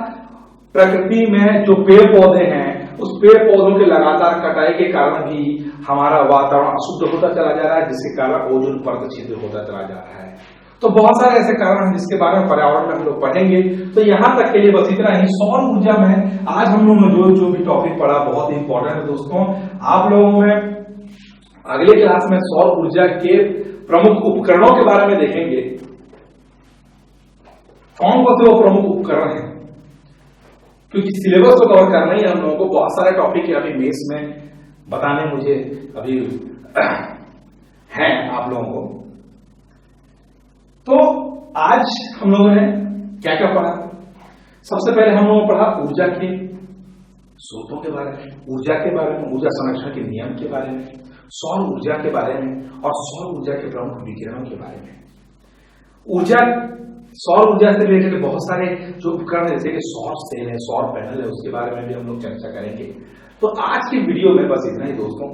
प्रकृति में जो पेड़ पौधे हैं उस पेड़ पौधों के लगातार कटाई के कारण भी हमारा वातावरण अशुद्ध होता चला जा रहा है, जिसके कारण ओजोन परत छिद्र होता चला जा रहा है। तो बहुत सारे ऐसे कारण हैं जिसके बारे में पर्यावरण में हम लोग पढ़ेंगे। तो यहां तक के लिए बस इतना ही। सौर ऊर्जा में आज हम लोगों ने जो भी टॉपिक पढ़ा बहुत इंपॉर्टेंट है दोस्तों। आप लोगों में अगले क्लास में सौर ऊर्जा के प्रमुख उपकरणों के बारे में देखेंगे, कौन कौन से वो प्रमुख उपकरण हैं, क्योंकि सिलेबस को कवर करना ही हम लोगों को बहुत सारे टॉपिक अभी मेस में बताने मुझे अभी हैं आप लोगों को। तो आज हम लोगों ने क्या क्या पढ़ा? सबसे पहले हम लोगों ने पढ़ा ऊर्जा के स्रोतों के बारे में, ऊर्जा के बारे में, ऊर्जा संरक्षण के नियम के बारे में, सौर ऊर्जा के बारे में और सौर ऊर्जा के प्रमुख विकिरणों के बारे में। सौर ऊर्जा से रिलेटेड बहुत सारे जो उपकरण जैसे कि सौर सेल है, सौर पैनल है, उसके बारे में भी हम लोग चर्चा करेंगे। तो आज की वीडियो में बस इतना ही दोस्तों।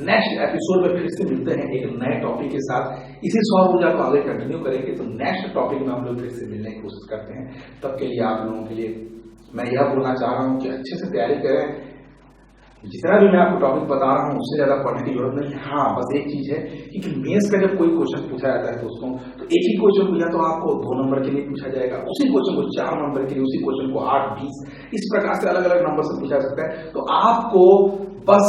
नेक्स्ट एपिसोड में फिर से मिलते हैं एक नए टॉपिक के साथ। इसी सौर ऊर्जा को आगे कंटिन्यू करेंगे। तो नेक्स्ट टॉपिक में हम लोग फिर से मिलने की कोशिश करते हैं। तब के लिए आप लोगों के लिए मैं यह बोलना चाह रहा हूं कि अच्छे से तैयारी करें। जितना भी मैं आपको टॉपिक बता रहा हूं उससे ज्यादा पढ़ने की जरूरत नहीं है। हाँ, बस एक चीज है कि मेंस का जब कोई क्वेश्चन पूछा जाता है दोस्तों, तो एक ही क्वेश्चन को या तो आपको 2 नंबर के लिए पूछा जाएगा, उसी क्वेश्चन को 4 नंबर के लिए, उसी क्वेश्चन को 8, 20 इस प्रकार से अलग अलग नंबर से पूछा सकता है। तो आपको बस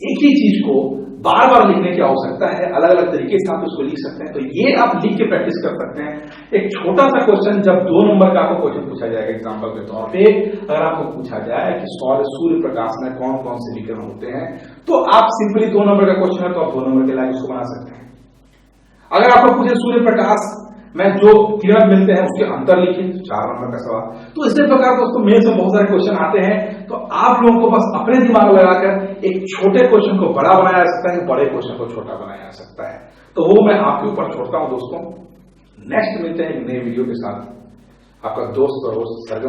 एक ही चीज को बार बार लिखने की आवश्यकता है, अलग अलग तरीके से आप उसको लिख सकते हैं। तो ये आप लिख के प्रैक्टिस कर सकते हैं। एक छोटा सा क्वेश्चन जब 2 नंबर का आपको क्वेश्चन पूछा जाएगा एग्जांपल के तौर पे, अगर आपको पूछा जाए कि सूर्य प्रकाश में कौन कौन से विकिरण होते हैं, तो आप सिंपली 2 नंबर का क्वेश्चन है तो आप 2 नंबर के लायक उसको बना सकते हैं। अगर आपको पूछे सूर्य प्रकाश में जो किरण मिलते हैं उसके अंतर लिखिए, 4 नंबर का सवाल। तो इसी प्रकार दोस्तों मेंस में बहुत सारे क्वेश्चन आते हैं। तो आप लोगों को बस अपने दिमाग लगाकर एक छोटे क्वेश्चन को बड़ा बनाया जा सकता है, बड़े क्वेश्चन को छोटा बनाया जा सकता है। तो वो मैं आपके ऊपर छोड़ता हूं दोस्तों। नेक्स्ट मिलते हैं एक नए वीडियो के साथ। आपका दोस्त और होस्ट सरगम